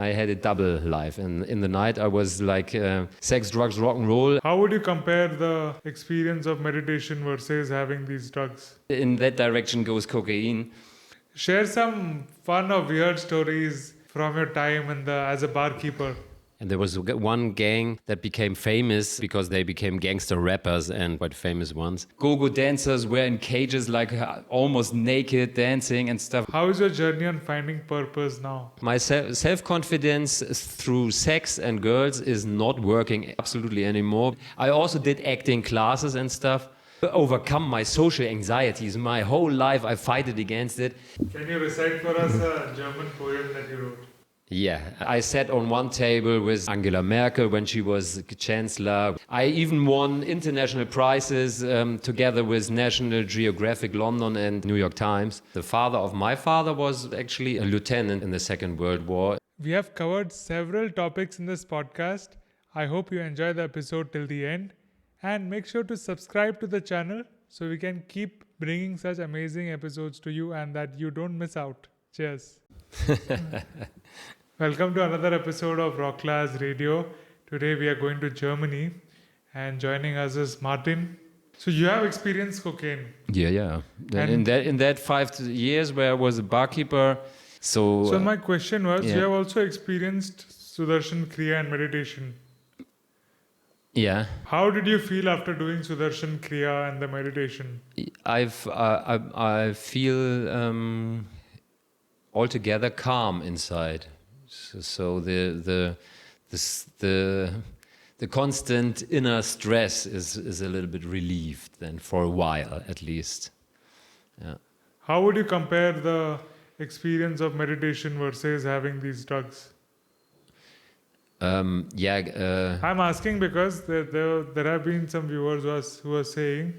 I had a double life, and in the night I was like sex, drugs, rock and roll. How would you compare the experience of meditation versus having these drugs? In that direction goes cocaine. Share some fun or weird stories from your time as a barkeeper. And there was one gang that became famous because they became gangster rappers and quite famous ones. Go-go dancers were in cages like almost naked dancing and stuff. How is your journey on finding purpose now? My self-confidence through sex and girls is not working absolutely anymore. I also did acting classes and stuff. Overcome my social anxieties. My whole life I fighted against it. Can you recite for us a German poem that you wrote? Yeah, I sat on one table with Angela Merkel when she was chancellor. I even won international prizes together with National Geographic London and New York Times. The father of my father was actually a lieutenant in the Second World War. We have covered several topics in this podcast. I hope you enjoy the episode till the end. And make sure to subscribe to the channel so we can keep bringing such amazing episodes to you and that you don't miss out. Cheers. Welcome to another episode of Rocklaz Radio. Today we are going to Germany and joining us is Martin. So you have experienced cocaine. Yeah. In that 5 years where I was a barkeeper, So my question was, you have also experienced Sudarshan Kriya and meditation. Yeah. How did you feel after doing Sudarshan Kriya and the meditation? I feel altogether calm inside. So the constant inner stress is a little bit relieved then for a while at least. Yeah. How would you compare the experience of meditation versus having these drugs? I'm asking because there have been some viewers who are saying,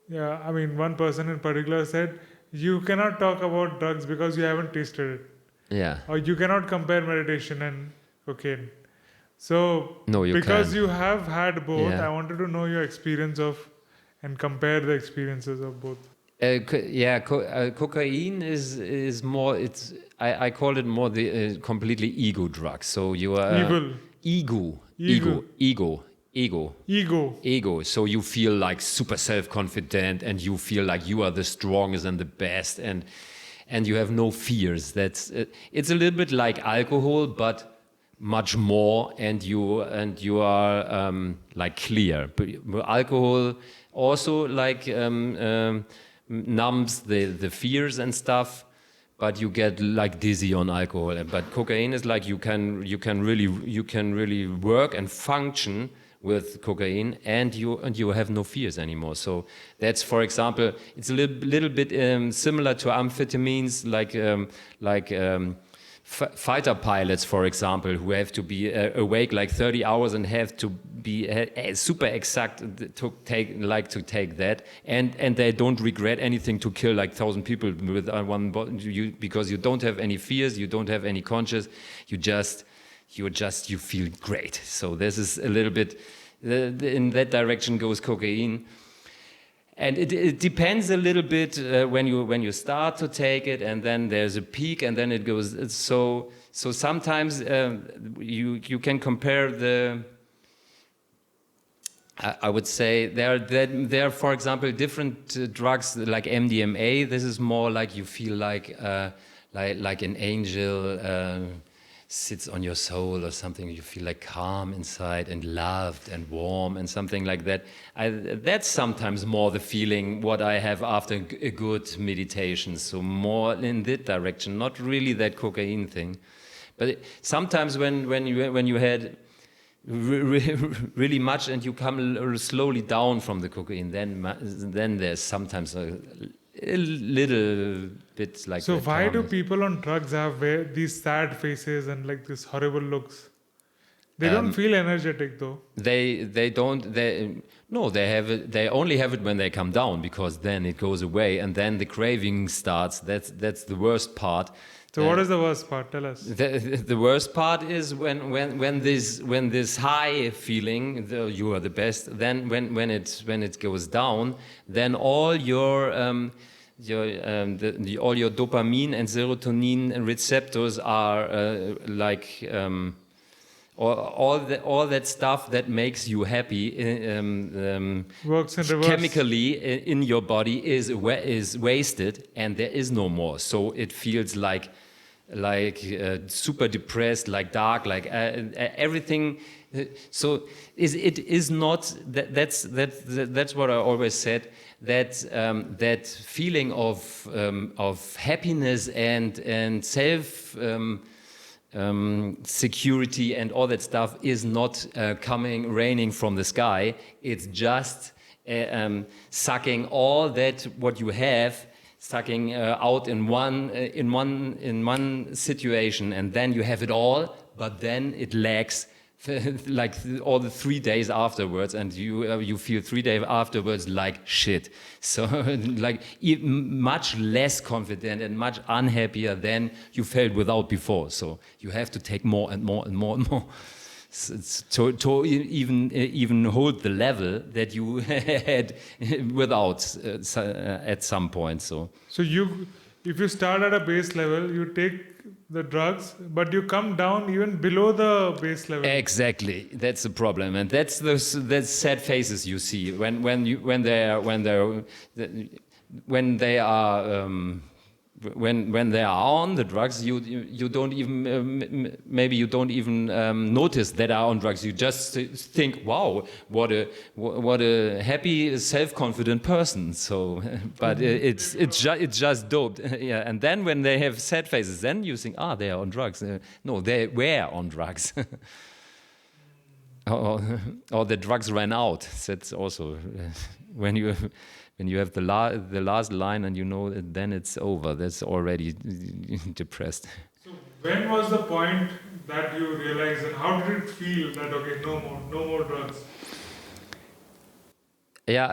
one person in particular said, you cannot talk about drugs because you haven't tasted it. Yeah. Or you cannot compare meditation and cocaine. So, no, because can. you have had both, Yeah. I wanted to know your experience and compare the experiences of both. Cocaine is more. I call it more the completely ego drug. So you are Ego. So you feel like super self-confident and you feel like you are the strongest and the best and you have no fears. It's a little bit like alcohol, but much more, and you are like clear. But alcohol also like numbs the fears and stuff, but you get like dizzy on alcohol. But cocaine is like you can really work and function with cocaine, and you have no fears anymore. So that's, for example, it's a little bit similar to amphetamines, like fighter pilots, for example, who have to be awake like 30 hours and have to be super exact to take that, and they don't regret anything to kill like 1,000 people with one body, because you don't have any fears, you don't have any conscience, you feel great. So this is a little bit, in that direction goes cocaine. And it depends a little bit when you start to take it, and then there's a peak, and then it goes. So sometimes you can compare the. I would say there are, for example, different drugs like MDMA. This is more like you feel like an angel sits on your soul or something. You feel like calm inside and loved and warm and something like that. That's sometimes more the feeling what I have after a good meditation. So more in that direction, not really that cocaine thing. But sometimes when you had really much and you come slowly down from the cocaine, then there's sometimes a little bit like. So why do people on drugs have these sad faces and like these horrible looks? They don't feel energetic though. They have it. They only have it when they come down, because then it goes away and then the craving starts. That's the worst part. So what is the worst part? Tell us. The worst part is when this high feeling, you are the best. Then when it goes down, then all your all your dopamine and serotonin receptors are all that stuff that makes you happy Works in reverse. chemically in your body is wasted, and there is no more. So it feels like super depressed, like dark, like everything. So it is not that's what I always said. That feeling of happiness and self security and all that stuff is not raining from the sky. It's just sucking all that what you have, sucking out in one situation, and then you have it all, but then it lacks like all the 3 days afterwards, and you feel 3 days afterwards like shit. So like much less confident and much unhappier than you felt without before. So you have to take more and more and more and more to even hold the level that you had without at some point. So if you start at a base level, you take the drugs, but you come down even below the base level. Exactly, that's the problem, and that's the sad faces you see when they are on the drugs. You don't even maybe you don't even notice that are on drugs. You just think, wow, what a happy, self-confident person. So, but it's just doped. Yeah. And then when they have sad faces, then you think, they are on drugs. No, they were on drugs. or the drugs ran out. That's also when you have the last line and you know it, then it's over. That's already depressed. So when was the point that you realized, and how did it feel that okay, no more drugs? Yeah,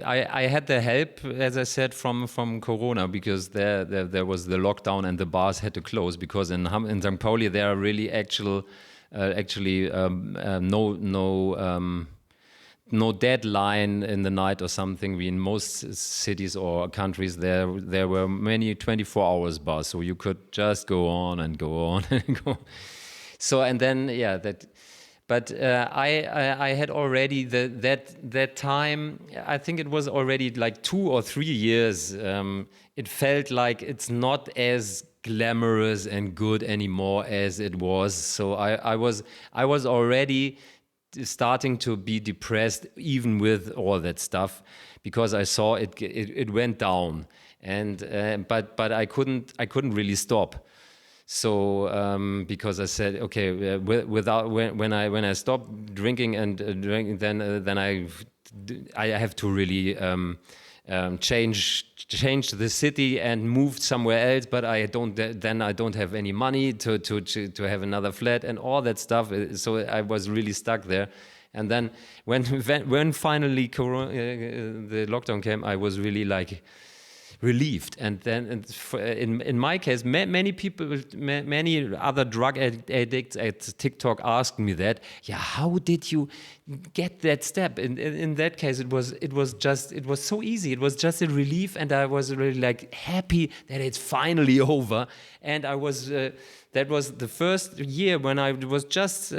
I had the help, as I said, from Corona, because there was the lockdown and the bars had to close, because in St. Pauli there are really no deadline in the night or something. In most cities or countries there were many 24 hours bars, so you could just go on and go on and go. So and then but I had already that time. I think it was already like 2 or 3 years. It felt like it's not as glamorous and good anymore as it was. So I was already starting to be depressed, even with all that stuff, because I saw it went down, and but I couldn't really stop. So because I said, okay, when I stop drinking and drinking, then I have to really change the city and move somewhere else. But I don't have any money to have another flat and all that stuff. So I was really stuck there. And then when finally the lockdown came, I was really like relieved. And then in my case, many people, many other drug addicts at TikTok asked me that, how did you get that step? In that case, it was so easy. It was just a relief, and I was really like happy that it's finally over. And I was that was the first year when I was just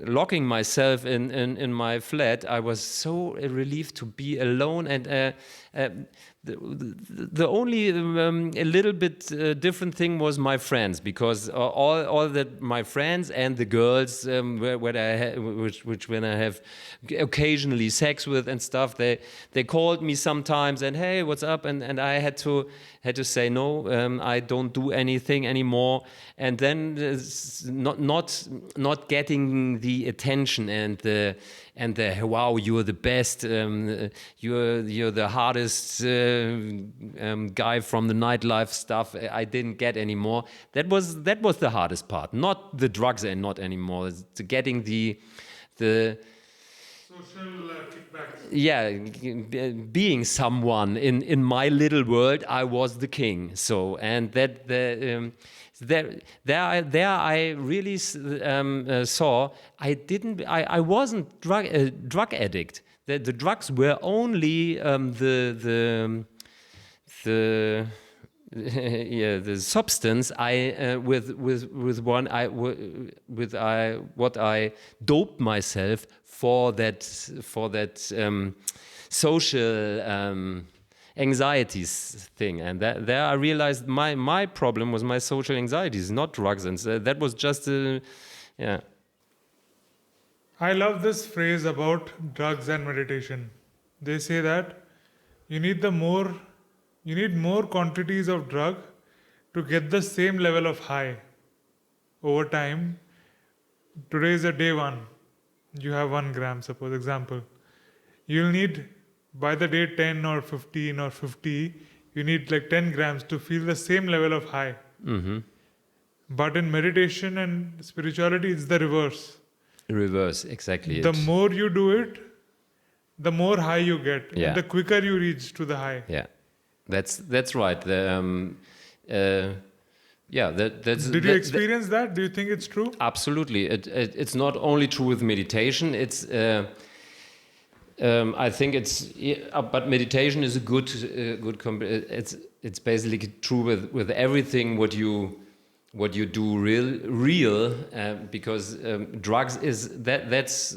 locking myself in my flat. I was so relieved to be alone, and the only a little bit different thing was my friends, because all that my friends and the girls which when I have occasionally sex with and stuff, they called me sometimes and, hey, what's up, and I had to say no, I don't do anything anymore. And then not getting the attention and the wow, you're the best, you're the hardest guy from the nightlife stuff. I didn't get anymore. That was the hardest part. Not the drugs, and not anymore. It's getting the social kickbacks. Yeah, being someone in my little world. I was the king. So, and that there I really saw I wasn't drug addict. the drugs were only the yeah, the substance what I doped myself for that social anxieties thing, and there I realized my problem was my social anxieties, not drugs, and so that was just yeah. I love this phrase about drugs and meditation. They say that you need more quantities of drug to get the same level of high. Over time, today is a day one. You have 1 gram, suppose example. You'll need by the day 10 or 15 or 50, you need like 10 grams to feel the same level of high. Mm-hmm. But in meditation and spirituality, it's the reverse. Reverse, exactly. The more you do it, the more high you get, Yeah. and the quicker you reach to the high. Yeah, that's right. Yeah, that's. Did you experience that? Do you think it's true? Absolutely. It's not only true with meditation. It's I think but meditation is a good it's basically true with everything what you do real because drugs is that's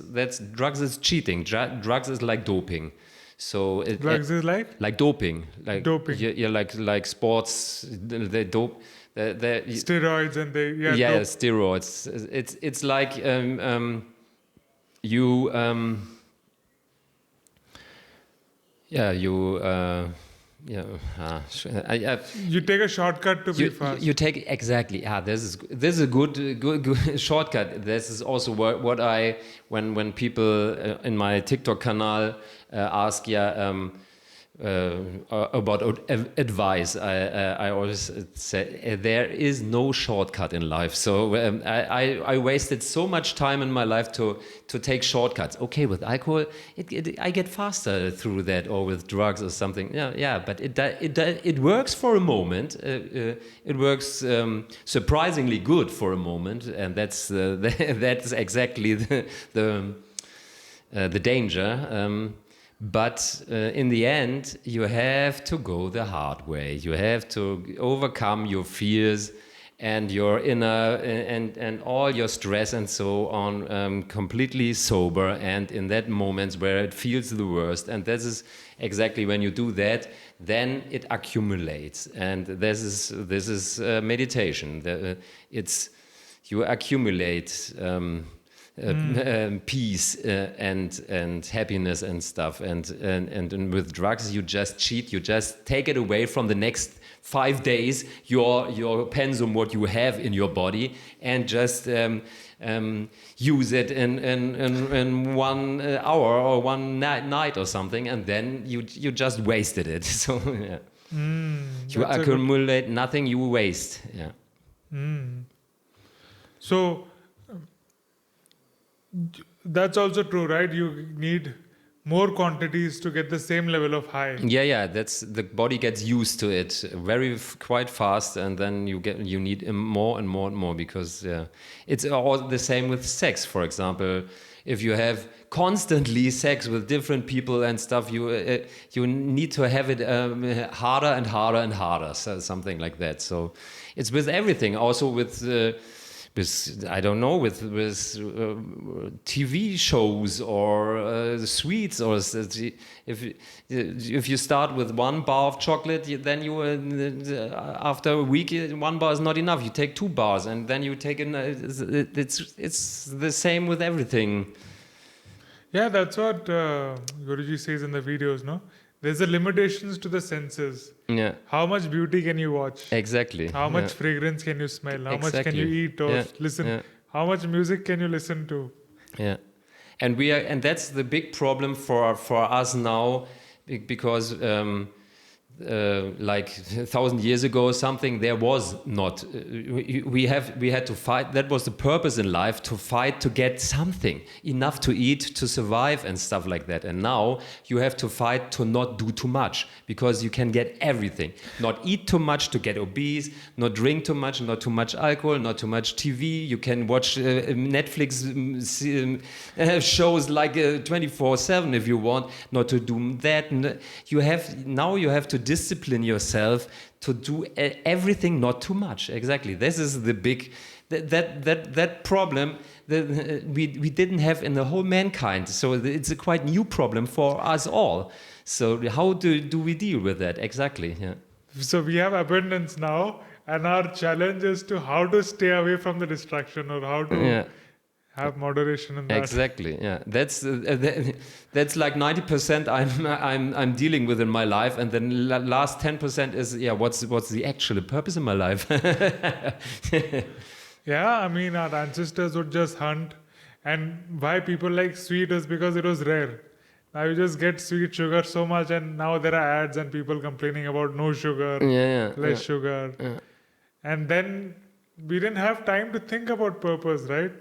drugs is cheating. Drugs is like doping. So Drugs is like doping, like doping. Yeah, like sports. They dope. Steroids and they dope. Steroids. It's like you You take a shortcut to be fast. You take exactly. This is a good shortcut. This is also what I when people in my TikTok canal ask about advice. I always say there is no shortcut in life. So I wasted so much time in my life to take shortcuts. Okay, with alcohol, I get faster through that, or with drugs or something. Yeah. But it works for a moment. It works surprisingly good for a moment, and that's exactly the danger. But in the end, you have to go the hard way. You have to overcome your fears and your inner and all your stress and so on, completely sober, and in that moments where it feels the worst. And this is exactly when you do that, then it accumulates. And this is meditation. You accumulate. Peace and happiness and stuff, and with drugs you just cheat. You just take it away from the next 5 days, your pensum, what you have in your body, and just use it in 1 hour or one night or something, and then you just wasted it. So yeah. You accumulate nothing, you waste. Yeah. So that's also true, right? You need more quantities to get the same level of high. Yeah. That's the body gets used to it quite fast, and then you need more and more and more, because it's all the same with sex. For example, if you have constantly sex with different people and stuff, you need to have it harder and harder and harder, so something like that. So it's with everything, also with I don't know, with TV shows or sweets, or if you start with 1 bar of chocolate, then you after a week 1 bar is not enough. You take 2 bars, and then you take it's the same with everything. Yeah, that's what Guruji says in the videos, no? There's a limitations to the senses. Yeah. How much beauty can you watch? Exactly. How much fragrance can you smell? How much can you eat or listen? Yeah. How much music can you listen to? Yeah. And that's the big problem for us now, because like 1,000 years ago or something, there was not. We had to fight. That was the purpose in life, to fight to get something, enough to eat, to survive and stuff like that. And now you have to fight to not do too much, because you can get everything. Not eat too much to get obese, not drink too much, not too much alcohol, not too much TV. You can watch Netflix shows like 24/7 if you want, not to do that. You have to discipline yourself to do everything not too much. Exactly. This is the big that problem that we didn't have in the whole mankind. So it's a quite new problem for us all. So how do we deal with that? Exactly. Yeah. So we have abundance now, and our challenge is to how to stay away from the distraction, or how to have moderation in that. Exactly. Yeah. That's like 90% I'm dealing with in my life, and then last 10% is what's the actual purpose in my life? Yeah, I mean, our ancestors would just hunt, and why people like sweet is because it was rare. Now you just get sweet sugar so much, and now there are ads and people complaining about no sugar, less sugar. Yeah. And then we didn't have time to think about purpose, right?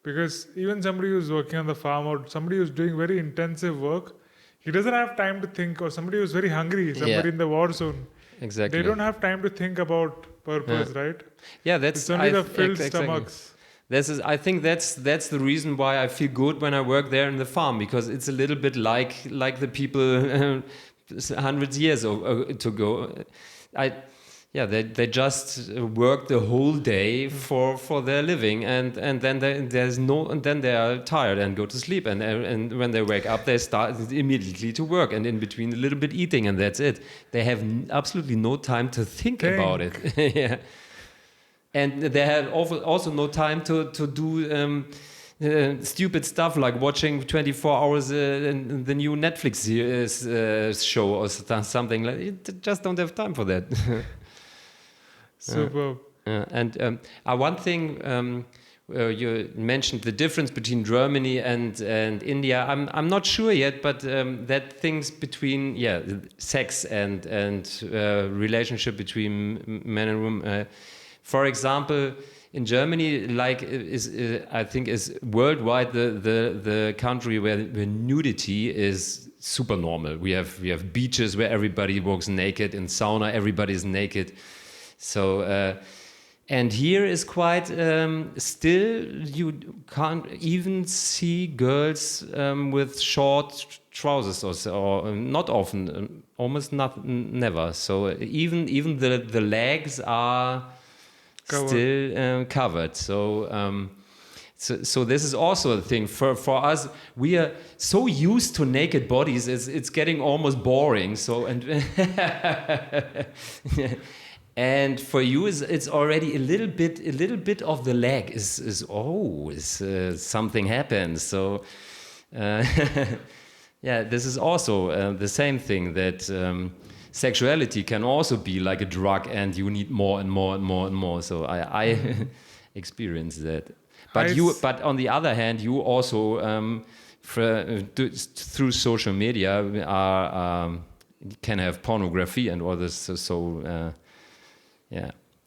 Because even somebody who's working on the farm, or somebody who's doing very intensive work, he doesn't have time to think. Or somebody who's very hungry, somebody in the war zone. Exactly. They don't have time to think about purpose, right? Yeah, it's only the filled stomachs. I think that's the reason why I feel good when I work there in the farm, because it's a little bit like the people hundreds years ago. They just work the whole day for their living, and then then they are tired and go to sleep, and when they wake up they start immediately to work, and in between a little bit eating, and that's it. They have absolutely no time to think about it. Yeah. And they have also no time to do stupid stuff like watching 24 hours the new Netflix show or something. Like, you just don't have time for that. Superb. And one thing you mentioned, the difference between Germany and India. I'm not sure yet, but that things between sex and relationship between men and women. For example, in Germany, I think is worldwide the country where nudity is super normal. We have beaches where everybody walks naked, in sauna everybody is naked. So and here is quite still, you can't even see girls with short trousers or not often, almost never. So even the legs are still covered. So so this is also a thing for us. We are so used to naked bodies, it's getting almost boring. So and for you it's already a little bit of the leg is something happens. So this is also the same thing, that sexuality can also be like a drug, and you need more and more and more and more. So I experienced that. But on the other hand, you also through social media can have pornography and all this. So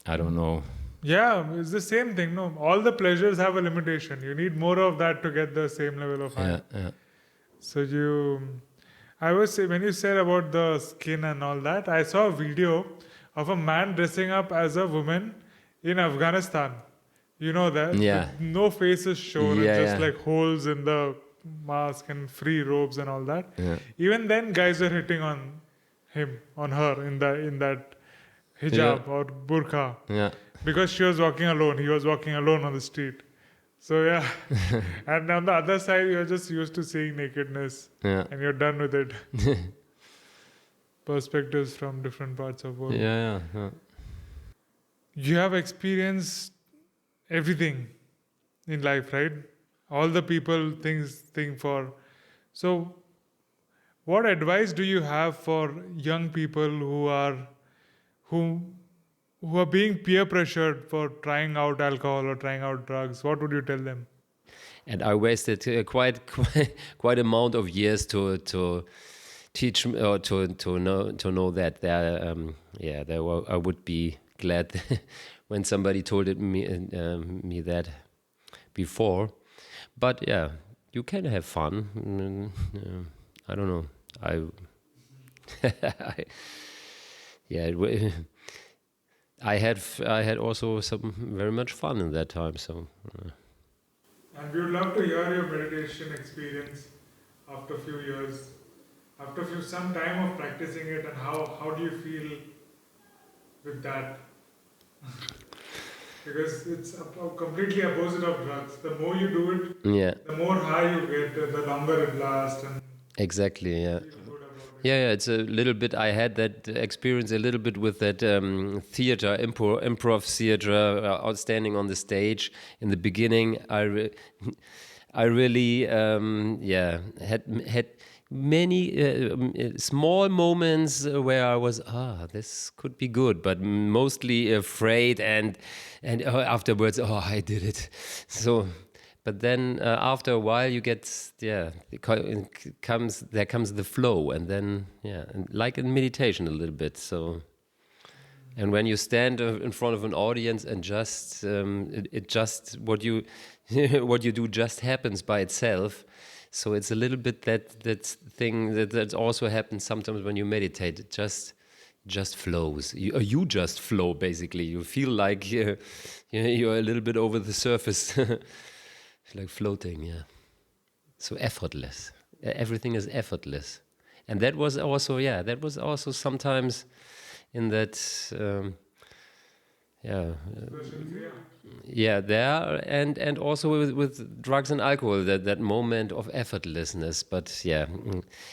I don't know. Yeah, it's the same thing. No, all the pleasures have a limitation. You need more of that to get the same level of high. Yeah. So I was say, when you said about the skin and all that, I saw a video of a man dressing up as a woman in Afghanistan. You know that? Yeah. No faces shown, it's just like holes in the mask and free robes and all that. Yeah. Even then, guys are hitting on him, on her in that hijab or burqa. Yeah. Because she was walking alone. He was walking alone on the street. So and on the other side, you're just used to seeing nakedness, and you're done with it. Perspectives from different parts of the world. Yeah. You have experienced everything in life, right? All the people, thing for. So, what advice do you have for young people who are being peer pressured for trying out alcohol or trying out drugs? What would you tell them? And I wasted quite amount of years to teach or to know that there I would be glad when somebody told me that before. But yeah, you can have fun. I don't know. I had also some very much fun in that time. So. And we would love to hear your meditation experience after a few years, after some time of practicing it, and how do you feel with that? Because it's completely opposite of drugs. The more you do it, the more high you get, the longer it lasts. And exactly, yeah. feel good about it. Yeah, it's a little bit. I had that experience a little bit with that theater, improv theater, outstanding on the stage. In the beginning, I really, had many small moments where I was, this could be good, but mostly afraid, and afterwards, I did it. So. But then after a while, you get there comes the flow, and then and like in meditation a little bit. So, and when you stand in front of an audience and just it just what you what you do just happens by itself. So it's a little bit that thing that also happens sometimes when you meditate. It just flows. You just flow basically. You feel like you're a little bit over the surface. Like floating, yeah. So effortless. Everything is effortless, and that was also sometimes in that, there and also with drugs and alcohol, that moment of effortlessness. But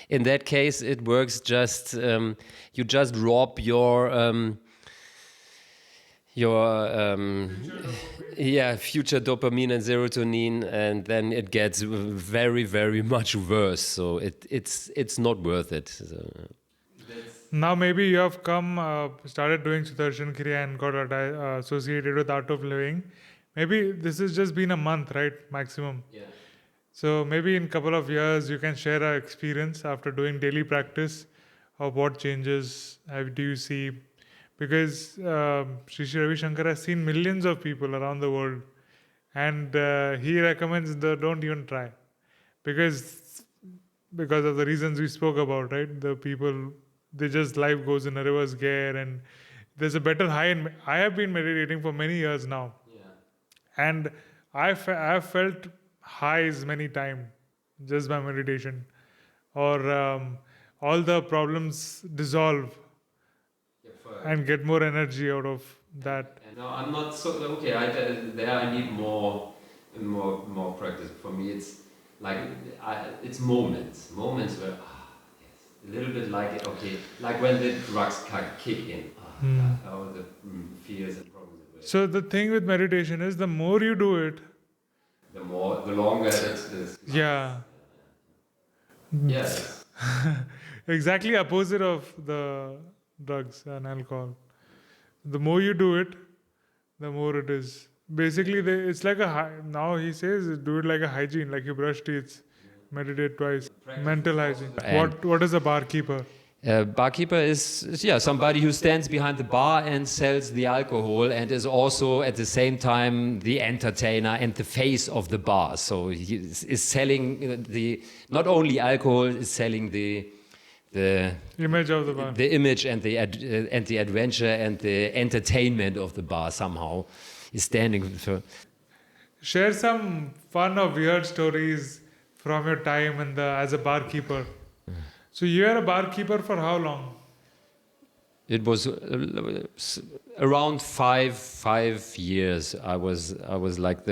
in that case, it works. Just you just rob your future dopamine and serotonin, and then it gets very, very much worse. So it's not worth it. So. Now maybe you have started doing Sudarshan Kriya and got associated with Art of Living. Maybe this has just been a month, right? Maximum. Yeah. So maybe in a couple of years you can share our experience after doing daily practice of what changes do you see. Because Sri Sri Ravi Shankar has seen millions of people around the world, and he recommends don't even try, because of the reasons we spoke about, right? The people, life goes in a reverse gear, and there's a better high. I have been meditating for many years now, and I've felt highs many times just by meditation, or all the problems dissolve and get more energy out of that. No, I'm not so okay. I need more practice. For me, it's like it's moments where a little bit like when the drugs kick in, all the fears and problems. So the thing with meditation is, the more you do it, the longer it is. Yeah. Yes. Exactly opposite of the drugs and alcohol. The more you do it, the more it is. Basically, it's like now he says, do it like a hygiene, like you brush teeth, meditate twice, mental hygiene. What is a barkeeper? Barkeeper is somebody who stands behind the bar and sells the alcohol, and is also at the same time the entertainer and the face of the bar. So he is selling not only alcohol, is selling the image of the bar, the image and the adventure and the entertainment of the bar. Somehow is standing for. Share some fun or weird stories from your time as a barkeeper. So you were a barkeeper for how long? It was around five years. I was like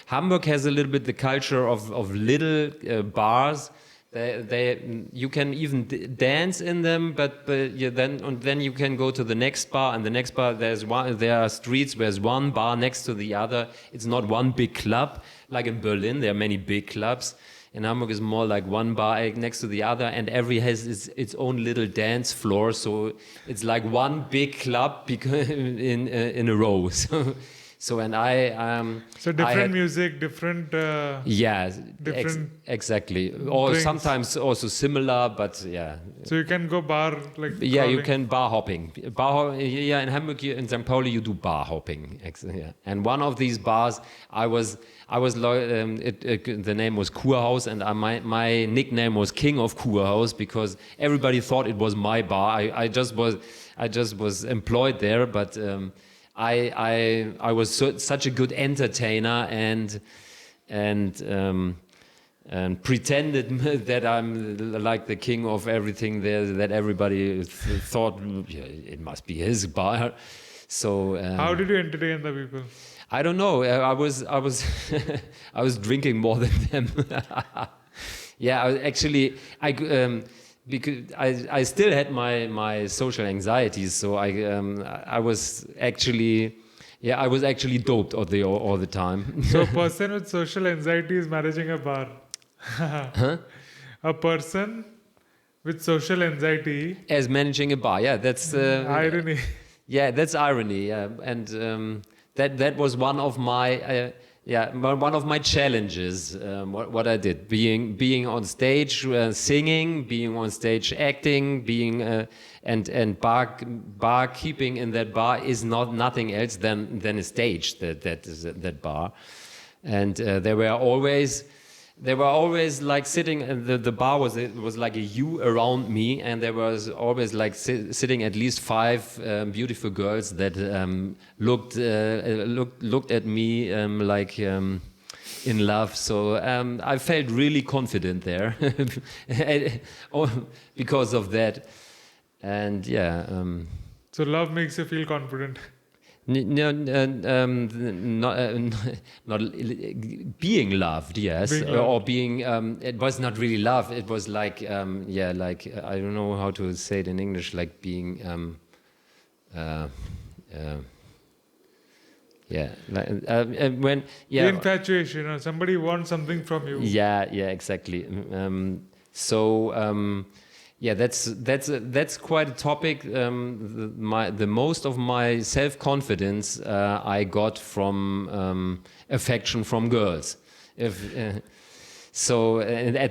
Hamburg has a little bit the culture of little bars. You can even dance in them, but then you can go to the next bar, and the next bar there are streets where there's one bar next to the other. It's not one big club like in Berlin. There are many big clubs. In Hamburg is more like one bar next to the other, and every has its own little dance floor. So it's like one big club in a row. So and So I different had, music, different. yeah, different exactly. Or drinks. sometimes also similar, but yeah. So you can go bar like. Yeah, you crawling. can bar hopping. Yeah, in Hamburg, in St. Pauli, you do bar hopping. Yeah. And one of these bars, the name was Kurhaus, and my nickname was King of Kurhaus because everybody thought it was my bar. I just was employed there, but I was such a good entertainer and pretended that I'm like the king of everything there, that everybody thought yeah, it must be his bar. So How did you entertain the people? I don't know. I was I was drinking more than them. Yeah, because I still had my social anxieties, so I was actually. Yeah, I was actually doped all the time. So a person with social anxiety is managing a bar. Huh? A person with social anxiety. As managing a bar, yeah, that's Irony. yeah, that's irony, yeah, and that was one of my one of my challenges. What I did, being on stage, singing, being on stage, acting, being and barkeeping in that bar is nothing else than a stage. That bar, and They were always like sitting. The bar was like a U around me, and there was always like sitting at least 5 beautiful girls that looked at me in love. So I felt really confident there because of that, and yeah. So love makes you feel confident. No, not being loved, yes, Being loved. or being. It was not really love. It was like, like I don't know how to say it in English. Like being, when The infatuation, or somebody wants something from you. yeah, exactly. Yeah, that's quite a topic. The most of my self-confidence I got from affection from girls. At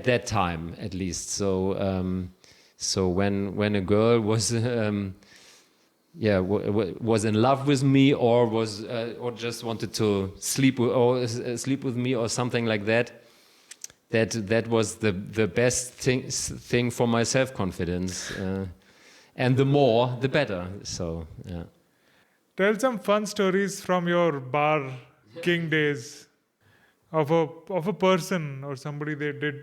that time, at least. So when a girl was was in love with me or just wanted to sleep with me or something like that. That was the best thing for my self-confidence, and the more the better. So yeah. Tell some fun stories from your bar king days of a person or somebody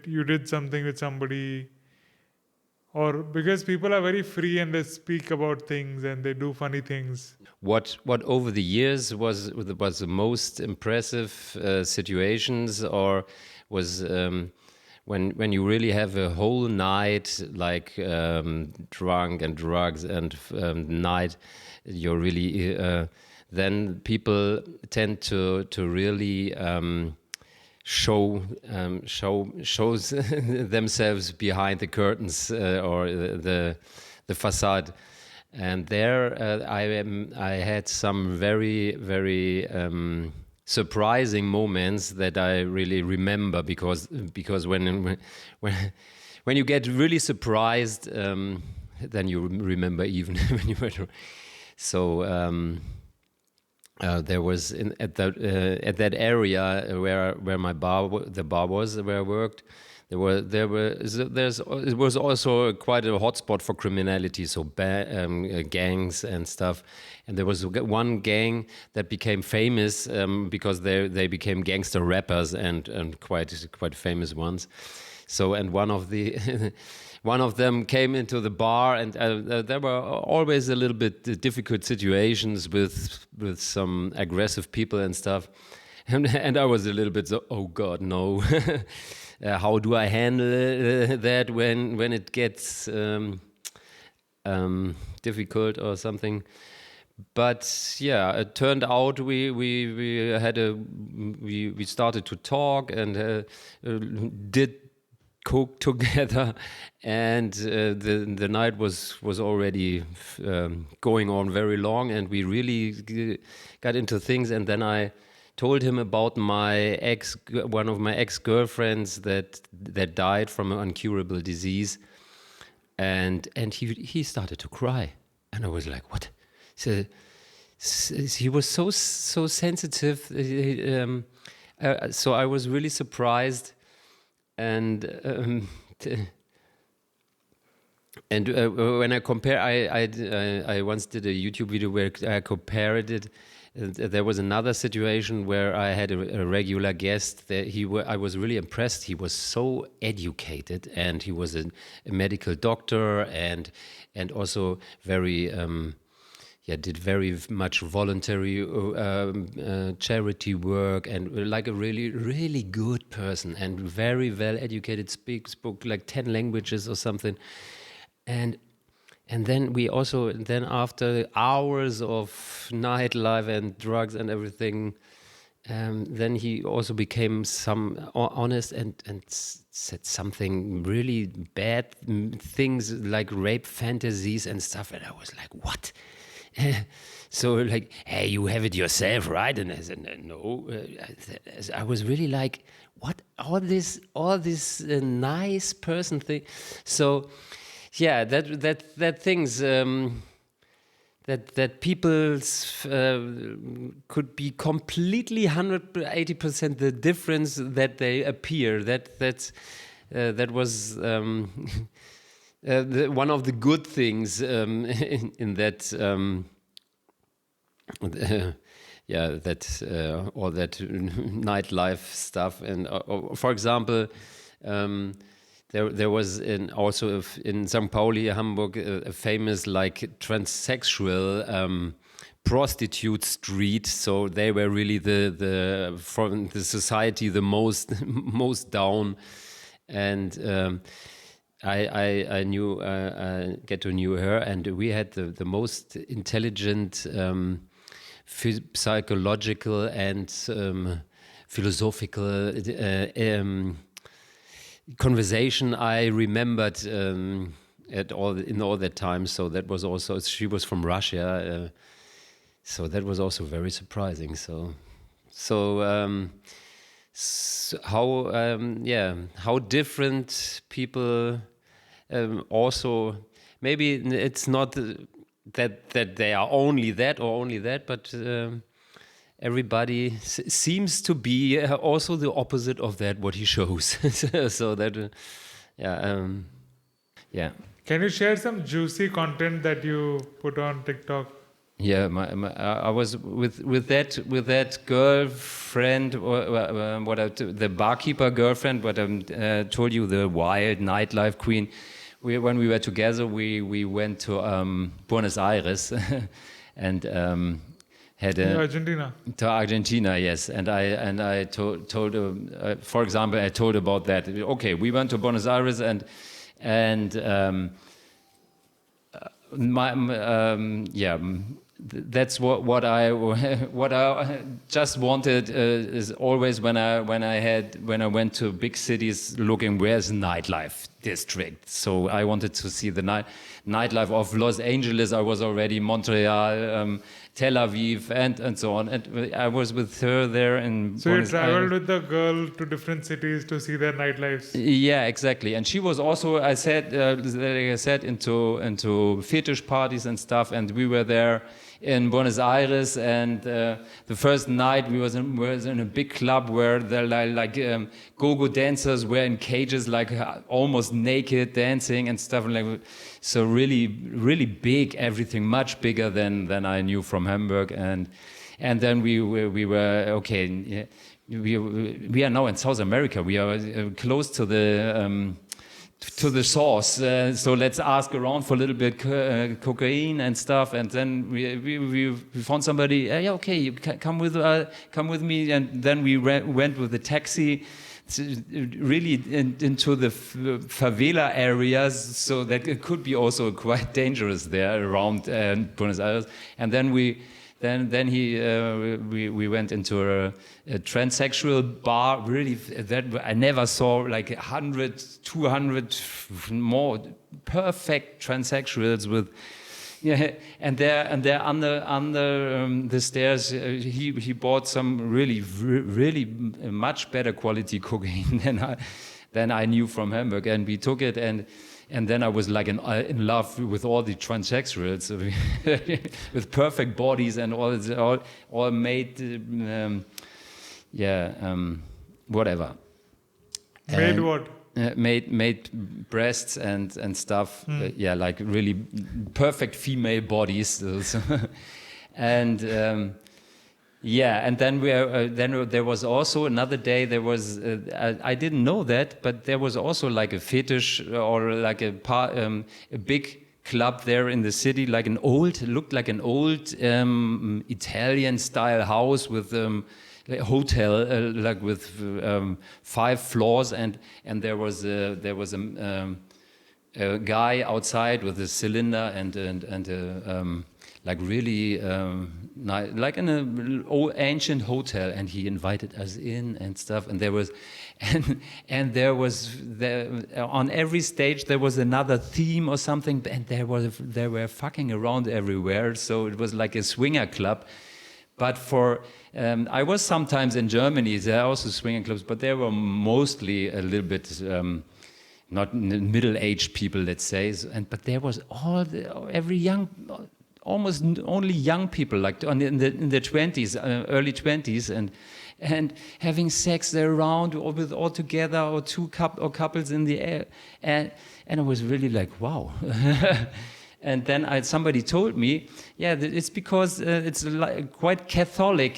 you did something with somebody, or because people are very free and they speak about things and they do funny things. What over the years was the most impressive situations, or was when you really have a whole night like drunk and drugs and night, you're really then people tend to really shows themselves behind the curtains or the facade. And there I had some very, very surprising moments that I really remember because when you get really surprised, then you remember even when you were. So there was at that area where the bar was where I worked. It was also quite a hotspot for criminality, so gangs and stuff. And there was one gang that became famous because they became gangster rappers and quite famous ones. So and one of them came into the bar, and there were always a little bit difficult situations with some aggressive people and stuff. And I was a little bit so, oh God, no. How do I handle that when it gets difficult or something? But yeah, it turned out we started to talk and did coke together, and the night was already going on very long, and we really got into things. And then I told him about one of my ex-girlfriends that died from an incurable disease, and he started to cry, and I was like, what? So he was so sensitive. So I was really surprised, and when I compare, I once did a YouTube video where I compared it. There was another situation where I had a regular guest. I was really impressed. He was so educated, and he was a medical doctor, and also very. Did very much voluntary charity work, and like a really, really good person, and very well educated, spoke like 10 languages or something. And then after hours of nightlife and drugs and everything, then he also became honest and said something really bad things like rape fantasies and stuff. And I was like, what? So like, hey, you have it yourself, right? And I said, no. I was really like, what? All this nice person thing. So, yeah, that things that people could be completely 180% the difference that they appear. That was. One of the good things in that, all that nightlife stuff, and for example, there was also in St. Pauli, Hamburg, a famous like transsexual prostitute street. So they were really from the society the most down, and. I get to know her, and we had the most intelligent psychological and philosophical conversation I remembered in all that time. So that was also, she was from Russia, so that was also very surprising. How different people also, maybe it's not that they are only that or only that, but everybody seems to be also the opposite of that, what he shows. So that, yeah. Can you share some juicy content that you put on TikTok? Yeah, I was with that girlfriend, the barkeeper girlfriend, what I told you, the wild nightlife queen. When we were together, we went to Buenos Aires and had Argentina. To Argentina, yes. And I told for example, I told about that. Okay, we went to Buenos Aires and that's what I just wanted is always when I went to big cities looking where's nightlife district. So I wanted to see the nightlife of Los Angeles. I was already Montreal, Tel Aviv, and so on. And I was with her there in. So you traveled with the girl to different cities to see their nightlives. Yeah, exactly. And she was also, I said, into fetish parties and stuff. And we were there in Buenos Aires, and the first night we was in a big club where there like go-go dancers were in cages, like almost naked, dancing and stuff like. So really, really big, everything much bigger than I knew from Hamburg, and then we were okay. Yeah, we are now in South America. We are close to the source. So let's ask around for a little bit cocaine and stuff, and then we found somebody. Yeah, okay, you come with me, and then we went with the taxi. Really into the favela areas, so that it could be also quite dangerous there around Buenos Aires. And then we then we went into a transsexual bar. Really, that I never saw like 100, 200 more perfect transsexuals with. Yeah, and there under the stairs, he bought some really much better quality cocaine than I knew from Hamburg, and we took it, and then I was like in love with all the transsexuals with perfect bodies and all made whatever. Made what? Made breasts and stuff. Like really perfect female bodies. And and then then there was also another day. There was I didn't know that, but there was also like a fetish or like a big club there in the city, like looked like an old Italian style house with like hotel, like with 5 floors, and there was a guy outside with a cylinder and like really like in an old ancient hotel, and he invited us in and stuff, and there was on every stage there was another theme or something, and they were fucking around everywhere, so it was like a swinger club. But I was sometimes in Germany, there are also swinger clubs, but they were mostly a little bit not middle-aged people, let's say. But there was almost only young people, like in the 20s, early 20s, and having sex there around or with all together or couples in the air, and it was really like wow. And then somebody told me, it's because it's quite Catholic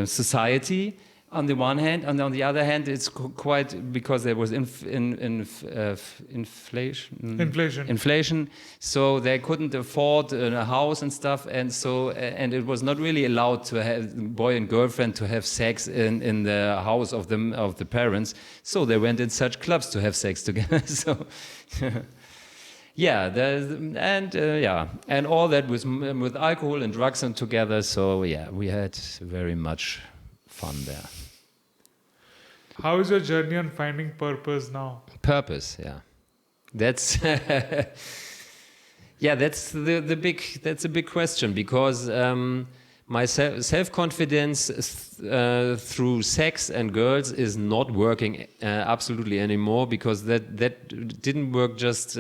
society on the one hand, and on the other hand, it's quite because there was inflation, so they couldn't afford a house and stuff, and so it was not really allowed to have boy and girlfriend to have sex in the house of the parents, so they went in such clubs to have sex together. So. And all that was with alcohol and drugs and together. So we had very much fun there. How is your journey on finding purpose now? Purpose, that's that's a big question, because my self-confidence through sex and girls is not working absolutely anymore, because that didn't work just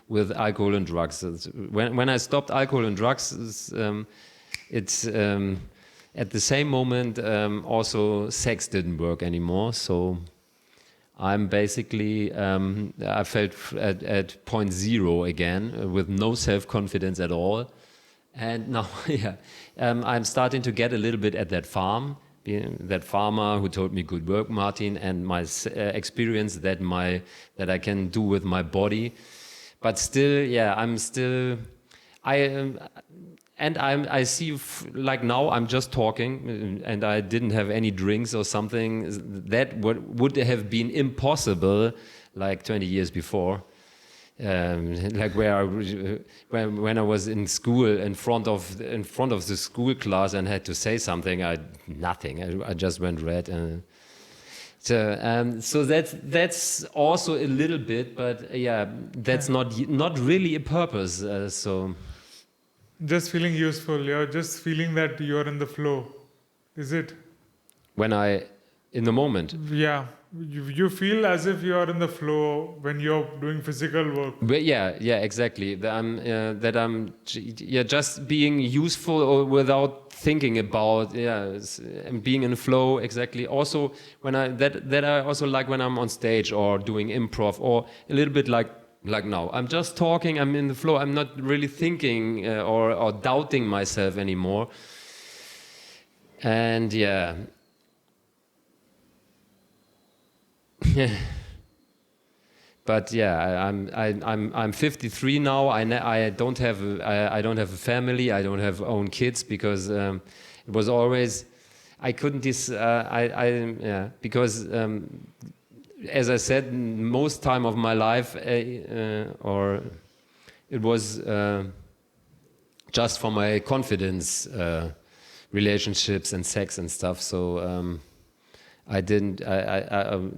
with alcohol and drugs. When I stopped alcohol and drugs, it's at the same moment also sex didn't work anymore. So I'm basically I felt at point zero again, with no self-confidence at all. And now, I'm starting to get a little bit at that farm, that farmer who told me good work, Martin, and my experience that I can do with my body. But still, I see like now I'm just talking, and I didn't have any drinks or something. That would have been impossible like 20 years before. Like when I was in school in front of the school class and had to say something, nothing. I just went red, and so that's also a little bit, but that's not really a purpose. So just feeling useful, you're just feeling that you're in the flow, is it? In the moment. Yeah. You feel as if you are in the flow when you're doing physical work. But exactly. That I'm just being useful or without thinking about and being in flow. Exactly. Also, when I also like when I'm on stage or doing improv, or a little bit like now. I'm just talking. I'm in the flow. I'm not really thinking or doubting myself anymore. And but I'm 53 now. I don't have a family. I don't have own kids, because it was always I couldn't because as I said, most time of my life it was just for my confidence, relationships and sex and stuff. So I didn't.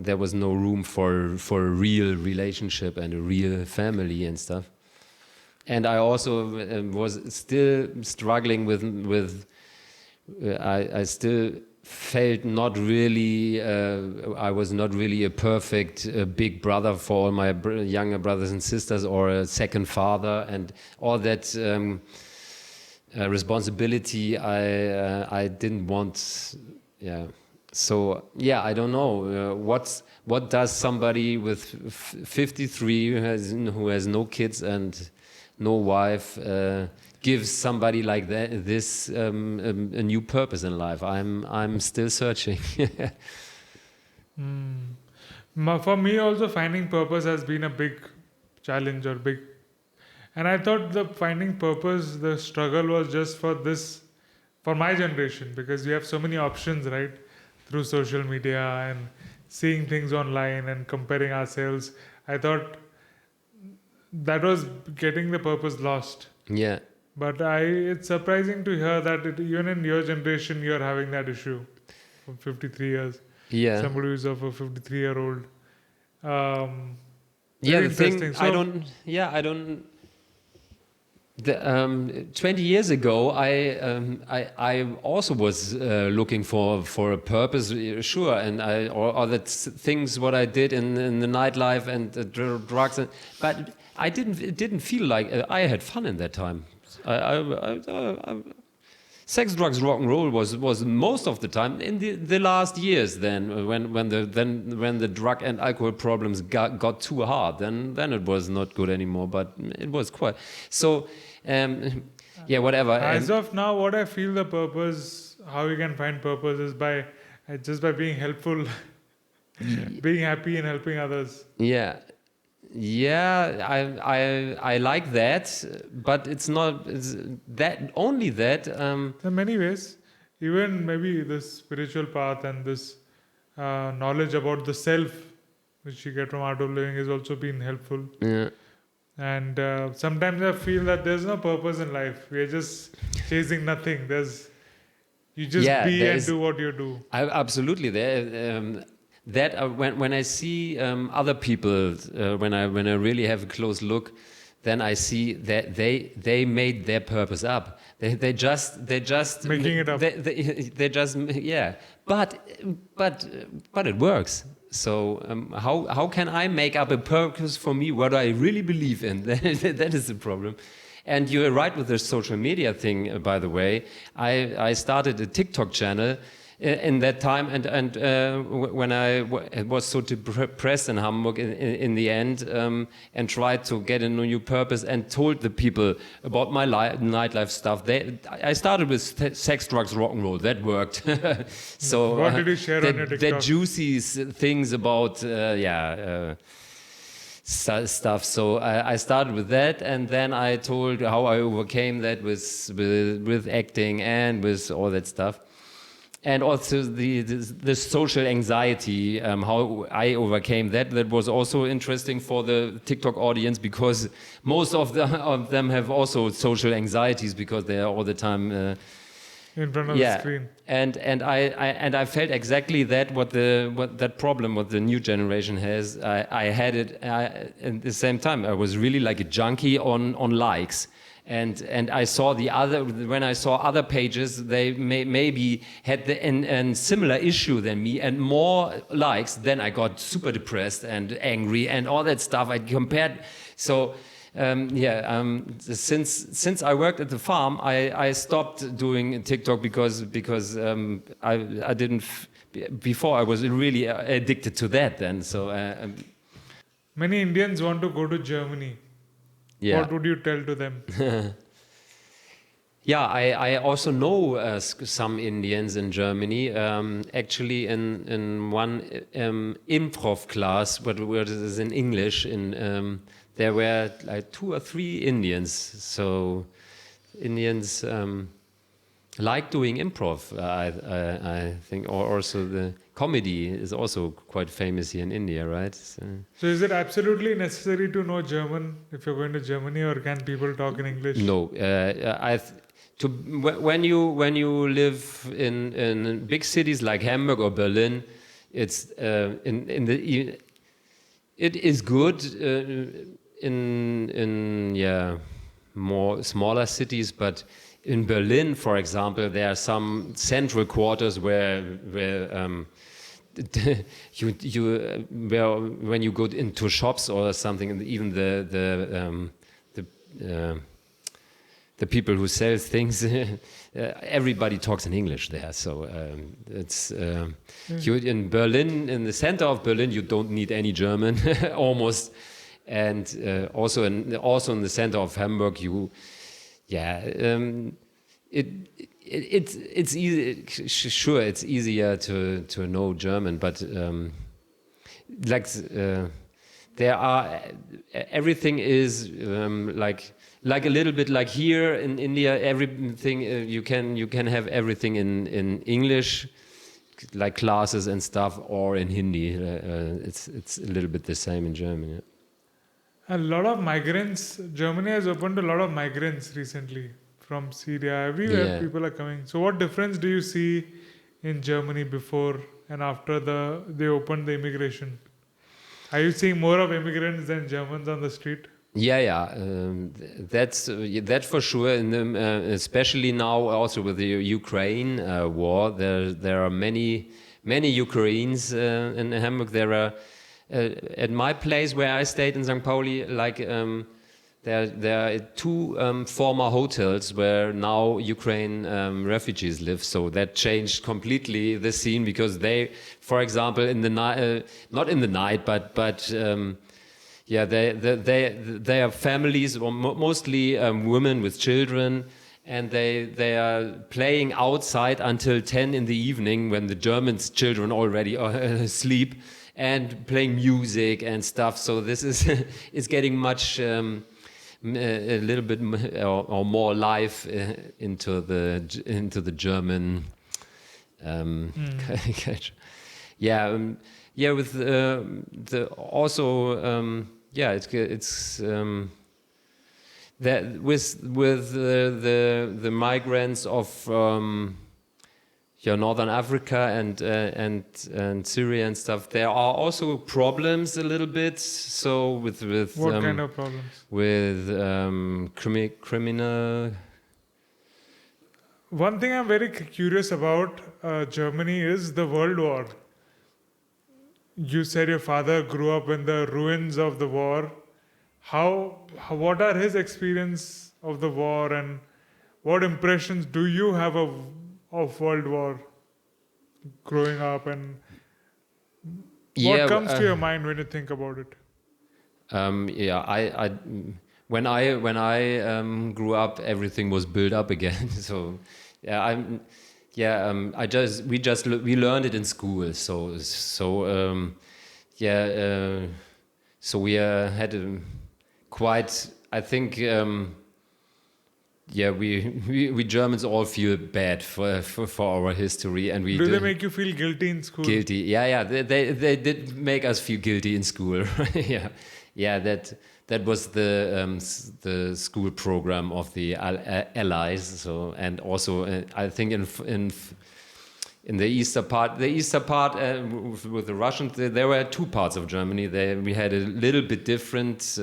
There was no room for a real relationship and a real family and stuff. And I also was still struggling with. I still felt not really. I was not really a perfect big brother for all my younger brothers and sisters, or a second father, and all that responsibility. I didn't want. Yeah. So yeah, I don't know what does somebody with 53 who has no kids and no wife gives somebody like that this a new purpose in life. I'm still searching. For me also, finding purpose has been a big challenge or big, and I thought the finding purpose, the struggle was just for my generation, because we have so many options, right, through social media and seeing things online and comparing ourselves. I thought that was getting the purpose lost. Yeah. But it's surprising to hear that even in your generation, you're having that issue for 53 years. Yeah. Somebody who's of a 53-year-old. Yeah, the thing, interesting. I don't. 20 years ago, I also was looking for a purpose, sure, and or the things what I did in the nightlife and drugs, but I didn't. It didn't feel like I had fun in that time. Sex, drugs, rock and roll was most of the time in the last years. Then when the drug and alcohol problems got too hard, then it was not good anymore. But it was quite so. Yeah, whatever. As of now, what I feel the purpose, how you can find purpose, is by just by being helpful, being happy and helping others. Yeah. I like that, but it's not that only that. In many ways, even maybe this spiritual path and this knowledge about the self, which you get from art of living, has also been helpful. Yeah. And sometimes I feel that there's no purpose in life. We are just chasing nothing. You just be and do what you do. Absolutely. When I see other people, when I really have a close look, then I see that they made their purpose up. They just Making it up. They just But it works. So how can I make up a purpose for me what I really believe in? That is the problem. And you're right with the social media thing, by the way. I started a TikTok channel in that time, and when I was so depressed in Hamburg in the end, and tried to get a new purpose and told the people about my nightlife stuff, I started with sex, drugs, rock and roll. That worked. So what did you share on your TikTok? The juicy things about stuff. So I started with that, and then I told how I overcame that with acting and with all that stuff. And also the social anxiety, how I overcame that. That was also interesting for the TikTok audience, because most of them have also social anxieties because they are all the time in front of the screen. And I felt exactly that what that problem what the new generation has. I had it at the same time. I was really like a junkie on likes. And I saw when I saw other pages, they maybe had a similar issue than me and more likes. Then I got super depressed and angry and all that stuff. I compared. So since I worked at the farm, I stopped doing TikTok because I didn't. Before I was really addicted to that. Then many Indians want to go to Germany. Yeah. What would you tell to them? Yeah, I also know some Indians in Germany. Actually, in one improv class, what is in English, there were like 2 or 3 Indians. So Indians, like doing improv. I think, or also the comedy is also quite famous here in India, right? So is it absolutely necessary to know German if you're going to Germany, or can people talk in English? No, when you live in big cities like Hamburg or Berlin, it's it is good in more smaller cities, but in Berlin, for example, there are some central quarters where when you go into shops or something, even the people who sell things, everybody talks in English there. So it's you in Berlin, in the center of Berlin, you don't need any German almost, and also in the center of Hamburg, it's easy. Sure, it's easier to know German, but there are everything is like a little bit like here in India. Everything you can have everything in English, like classes and stuff, or in Hindi. It's a little bit the same in German. Yeah. A lot of migrants. Germany has opened a lot of migrants recently from Syria. Everywhere Yeah. people are coming. So what difference do you see in Germany before and after they opened the immigration? Are you seeing more of immigrants than Germans on the street? Yeah. That's for sure. Especially now, also with the Ukraine war, there are many Ukrainians in Hamburg. There are at my place where I stayed in St. Pauli, there are two former hotels where now Ukraine refugees live. So that changed completely the scene, because they, for example, in the night, not in the night, but they are families, or mostly women with children, and they are playing outside until 10 in the evening when the Germans' children already are asleep, and playing music and stuff. So this is it's getting much a little bit or more life into the German culture. With the also it's that with the migrants of Northern Africa and Syria and stuff, there are also problems a little bit. So with What kind of problems? With criminal. One thing I'm very curious about Germany is the World War. You said your father grew up in the ruins of the war. What are his experience of the war, and what impressions do you have of World War growing up, and what comes to your mind when you think about it? I when I grew up, everything was built up again. So we learned it in school. So we had quite, I think. We Germans all feel bad for our history, and do they make you feel guilty in school? Guilty, yeah. They did make us feel guilty in school. That was the school program of the Allies. So, and also I think in the eastern part with the Russians, there were two parts of Germany. We had a little bit different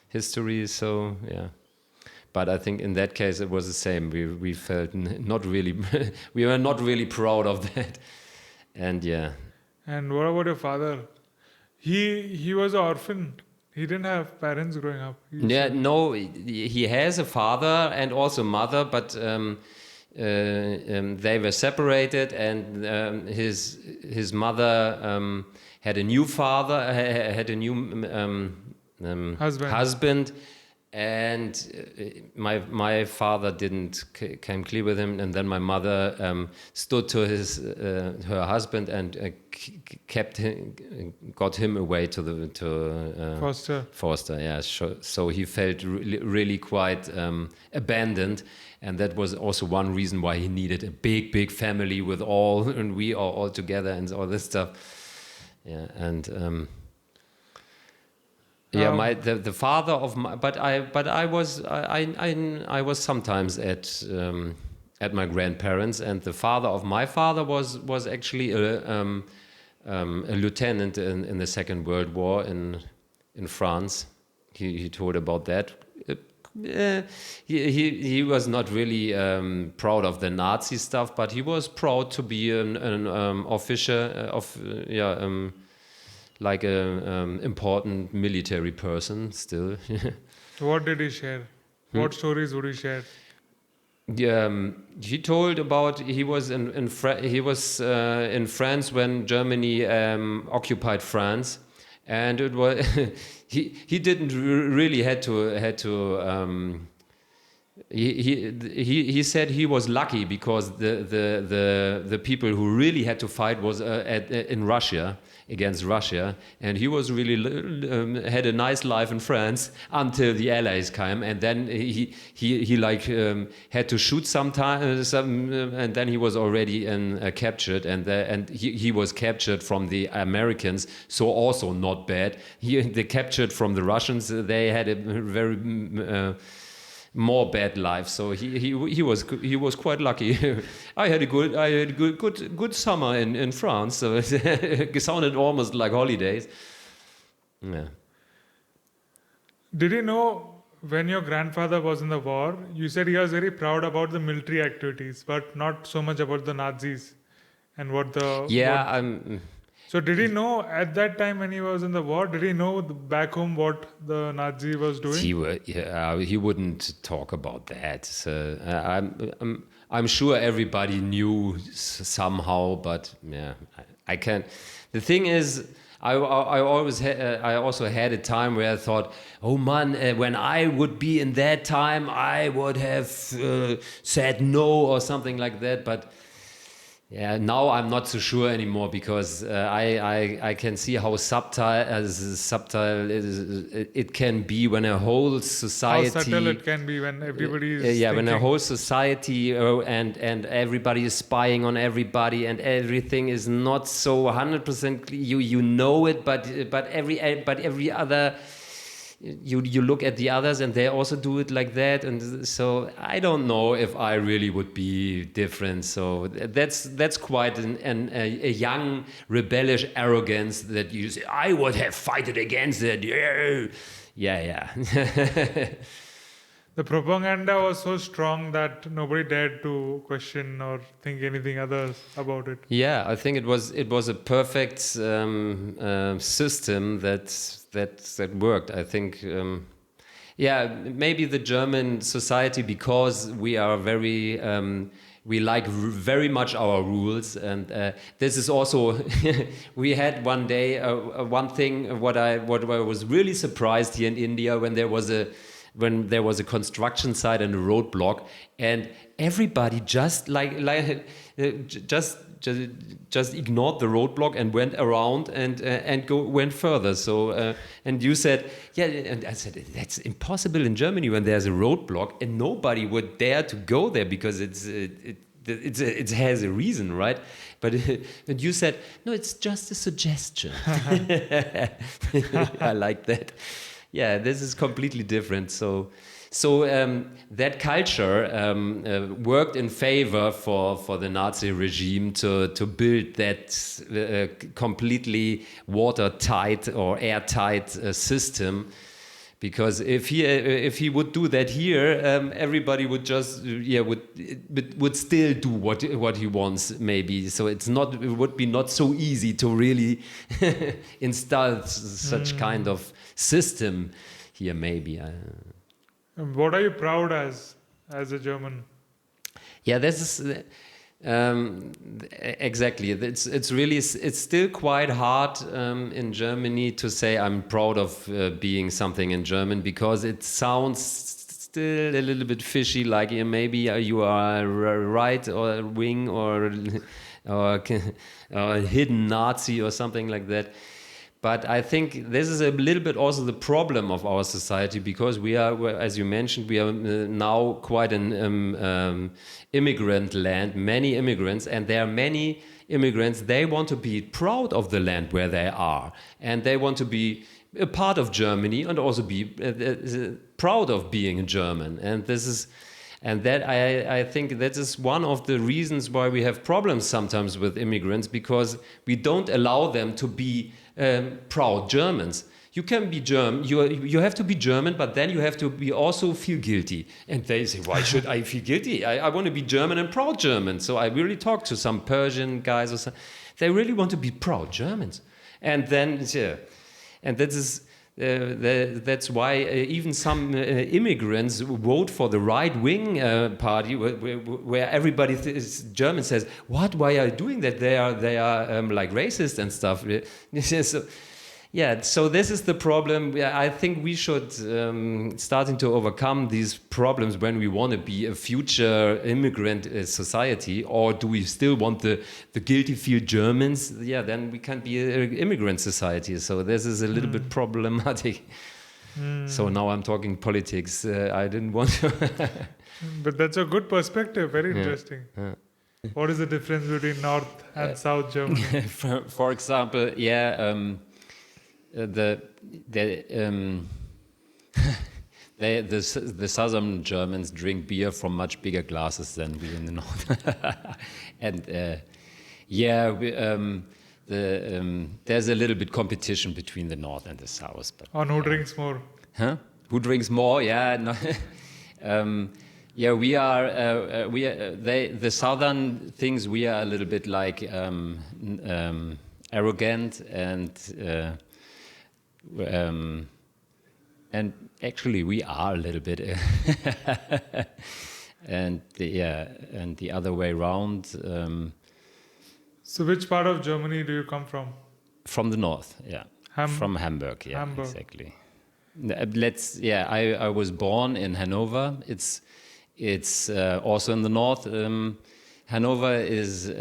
history. So yeah. But I think in that case it was the same. We felt not really, we were not really proud of that, and yeah. And what about your father? He was an orphan. He didn't have parents growing up. He has a father and also mother, but they were separated, and his mother had a new father, had a new husband. and my father didn't came clear with him, and then my mother stood to her husband and got him away to foster. Yeah, so he felt really quite abandoned, and that was also one reason why he needed a big family with and we are all together and all this stuff. Yeah, and. Yeah, the father of my, but I was sometimes at my grandparents, and the father of my father was actually a lieutenant in the Second World War in France. He told about that. He was not really proud of the Nazi stuff, but he was proud to be an officer of like a important military person still. What did he share? What stories would he share? He told about he was in France when Germany occupied France, and it was he didn't really had to. He said he was lucky because the people who really had to fight was in Russia, against Russia, and he was really had a nice life in France until the Allies came, and then he like had to shoot some, and then he was already captured, and he was captured from the Americans, so also not bad. They captured from the Russians. They had a very more bad life, so he was quite lucky. I had a good summer in France, so it sounded almost like holidays. Yeah. Did you know when your grandfather was in the war, you said he was very proud about the military activities, but not so much about the Nazis and what the So did he know at that time when he was in the war, did he know back home what the Nazi was doing? He wouldn't talk about that. So I'm sure everybody knew somehow, but yeah, I can't. The thing is, I also had a time where I thought, oh man, when I would be in that time, I would have said no or something like that, but. Yeah, now I'm not so sure anymore because I can see how subtle it can be when a whole society. How subtle it can be when everybody is. When a whole society and everybody is spying on everybody and everything is not so 100% you know it, but every other. You look at the others and they also do it like that, and so I don't know if I really would be different. So that's quite a young rebellious arrogance that you say I would have fighted against it. Yeah. The propaganda was so strong that nobody dared to question or think anything others about it. Yeah, I think it was a perfect system that worked. I think, maybe the German society, because we are very we like very much our rules, and this is also we had one day one thing what I was really surprised here in India when there was a construction site and a roadblock, and everybody just just ignored the roadblock and went around and went further. So and you said, yeah, and I said that's impossible in Germany when there's a roadblock and nobody would dare to go there because it has a reason, right? But and you said no, it's just a suggestion. I like that. Yeah, this is completely different. So that culture worked in favor for the Nazi regime to build that completely watertight or airtight system. Because if he would do that here, everybody would just would still do what he wants, maybe. So it would be not so easy to really install such kind of system here, maybe. What are you proud as a German? Yeah, this is Exactly. It's still quite hard in Germany to say I'm proud of being something in German, because it sounds still a little bit fishy, like maybe you are right or wing or a hidden Nazi or something like that. But I think this is a little bit also the problem of our society, because we are, as you mentioned, we are now quite an immigrant land, many immigrants, and there are many immigrants, they want to be proud of the land where they are, and they want to be a part of Germany and also be proud of being a German. And that I think that is one of the reasons why we have problems sometimes with immigrants, because we don't allow them to be proud Germans. You can be German, you have to be German, but then you have to be also feel guilty. And they say, why should I feel guilty? I want to be German and proud German. So I really talk to some Persian guys or something. They really want to be proud Germans. And then, yeah, and that is... that's why even some immigrants vote for the right-wing party, where everybody German says, "What? Why are you doing that? They are like racist and stuff." So, yeah, so this is the problem. I think we should starting to overcome these problems when we want to be a future immigrant society, or do we still want the guilty feel Germans? Yeah, then we can't be an immigrant society. So this is a little bit problematic. So now I'm talking politics. I didn't want to. But that's a good perspective. Very interesting. Yeah. What is the difference between North and South Germany? For example, yeah. The southern Germans drink beer from much bigger glasses than we in the north, and there's a little bit competition between the north and the south. But, On who drinks more? Huh? Who drinks more? Yeah, no. Yeah, we are. The southern things. We are a little bit like arrogant and actually we are a little bit and the other way around. So which part of Germany do you come from? From the north, yeah. From Hamburg, yeah. Hamburg. Exactly. I was born in Hanover. It's also in the north. Hanover is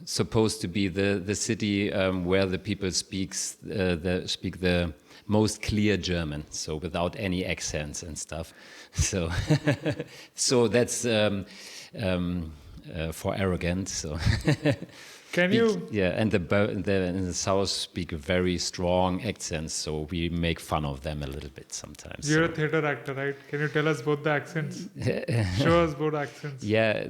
supposed to be the city where the people speak the most clear German, so without any accents and stuff. So, so that's for arrogant. So, can you? Yeah, and in the south speak very strong accents, so we make fun of them a little bit sometimes. You're a theater actor, right? Can you tell us both the accents? Show us both accents. Yeah,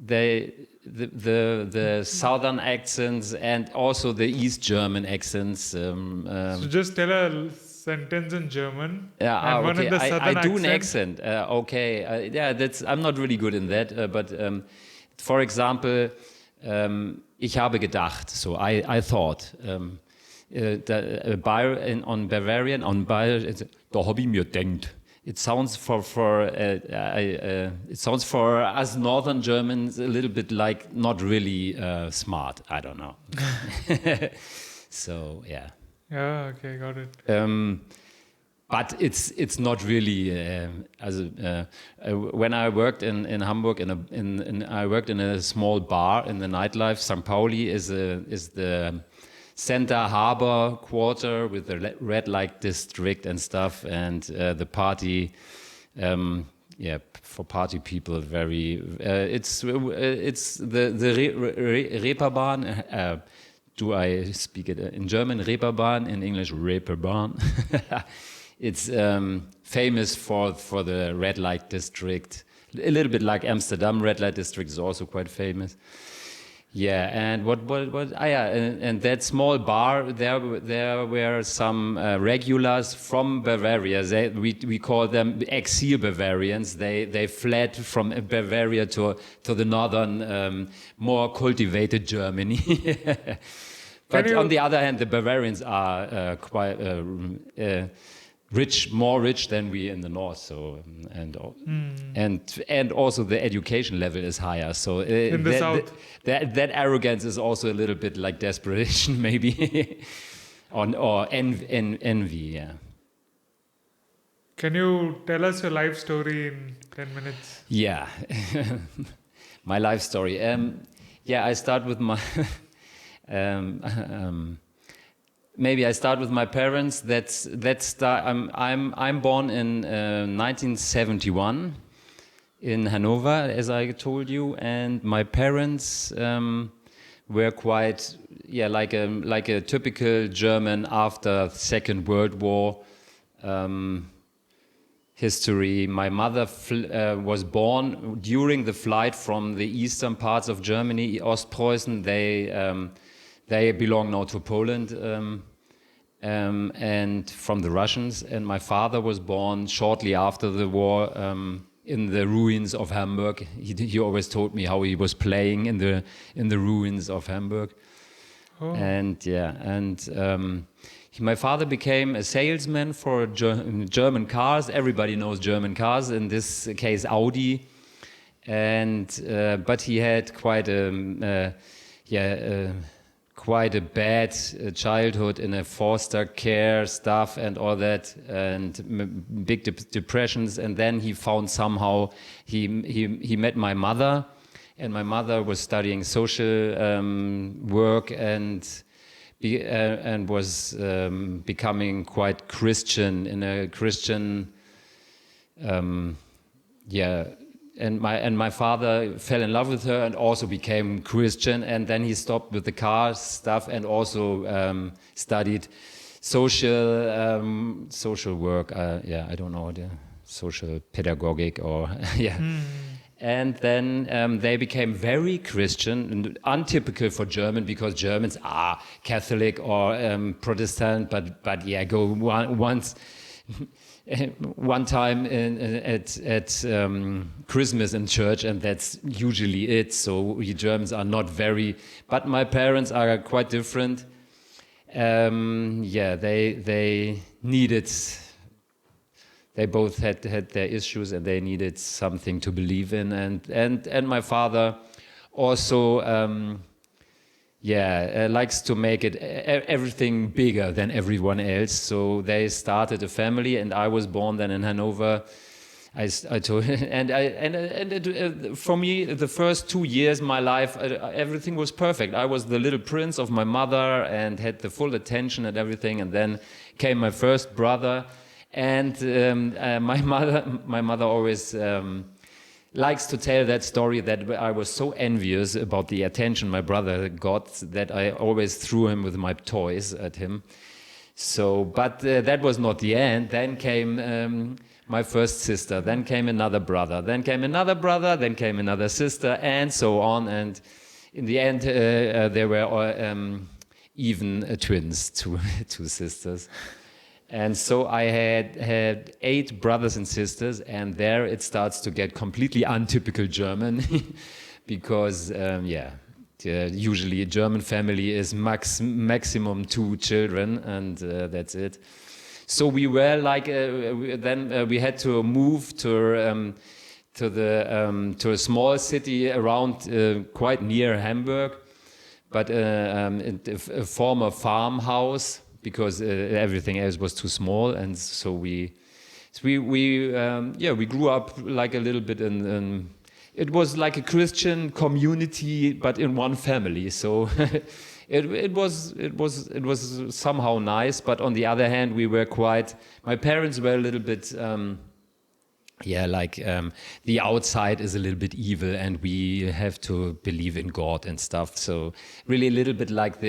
the southern accents and also the East German accents. So just tell a sentence in German. Yeah, and one in the southern I do an accent. Okay, I'm not really good in that, but for example, ich habe gedacht, so I thought. On Bavarian, da habe ich mir denkt. It sounds for us Northern Germans a little bit like not really smart. I don't know. So yeah. Yeah. Okay. Got it. But it's not really. When I worked in Hamburg, I worked in a small bar in the nightlife. St. Pauli is the center harbor quarter with the red light district and stuff, and the party. For party people, very. It's the Reeperbahn. Do I speak it in German? Reeperbahn, in English Reeperbahn. It's famous for the red light district, a little bit like Amsterdam. Red light district is also quite famous. Yeah, and and that small bar, there were some regulars from Bavaria. We call them exil Bavarians. They fled from Bavaria to the northern, more cultivated Germany. But on the other hand, the Bavarians are quite more rich than we in the north. So and also the education level is higher. So In the south. that arrogance is also a little bit like desperation, maybe, or envy. Yeah. Can you tell us your life story in 10 minutes? Yeah, my life story. I start with my. Maybe I start with my parents. I'm born in 1971 in Hanover, as I told you, and my parents were quite like a typical German after Second World War. History. My mother was born during the flight from the eastern parts of Germany, Ostpreußen. They belong now to Poland and from the Russians. And my father was born shortly after the war in the ruins of Hamburg. He always told me how he was playing in the ruins of Hamburg. Oh. My father became a salesman for German cars. Everybody knows German cars, in this case Audi. But he had quite a bad childhood in a foster care stuff and all that, and big depressions. And then he found somehow he met my mother, and my mother was studying social work and was becoming quite Christian in a Christian, and my father fell in love with her and also became Christian, and then he stopped with the car stuff and also studied social work. I don't know, the social pedagogic or And then they became very Christian, and untypical for German, because Germans are Catholic or Protestant, but go one time at Christmas in church, and that's usually it. So we Germans are not very, but my parents are quite different. They needed. They both had their issues, and they needed something to believe in. And my father also, likes to make it everything bigger than everyone else. So they started a family, and I was born then in Hanover. I told, for me, the first 2 years, my life, everything was perfect. I was the little prince of my mother and had the full attention and everything. And then came my first brother. And my mother always likes to tell that story, that I was so envious about the attention my brother got that I always threw him with my toys at him. So, but that was not the end. Then came my first sister. Then came another brother. Then came another brother. Then came another sister, and so on. And in the end, there were even twins, two sisters. And so I had 8 brothers and sisters, and there it starts to get completely untypical German, because usually a German family is maximum 2 children, and that's it. So we were like, then we had to move to a small city around quite near Hamburg, but a former farmhouse, because everything else was too small. And so we grew up like a little bit in it was like a Christian community, but in one family. So it was somehow nice, but on the other hand, my parents were a little bit the outside is a little bit evil, and we have to believe in God and stuff. So really a little bit like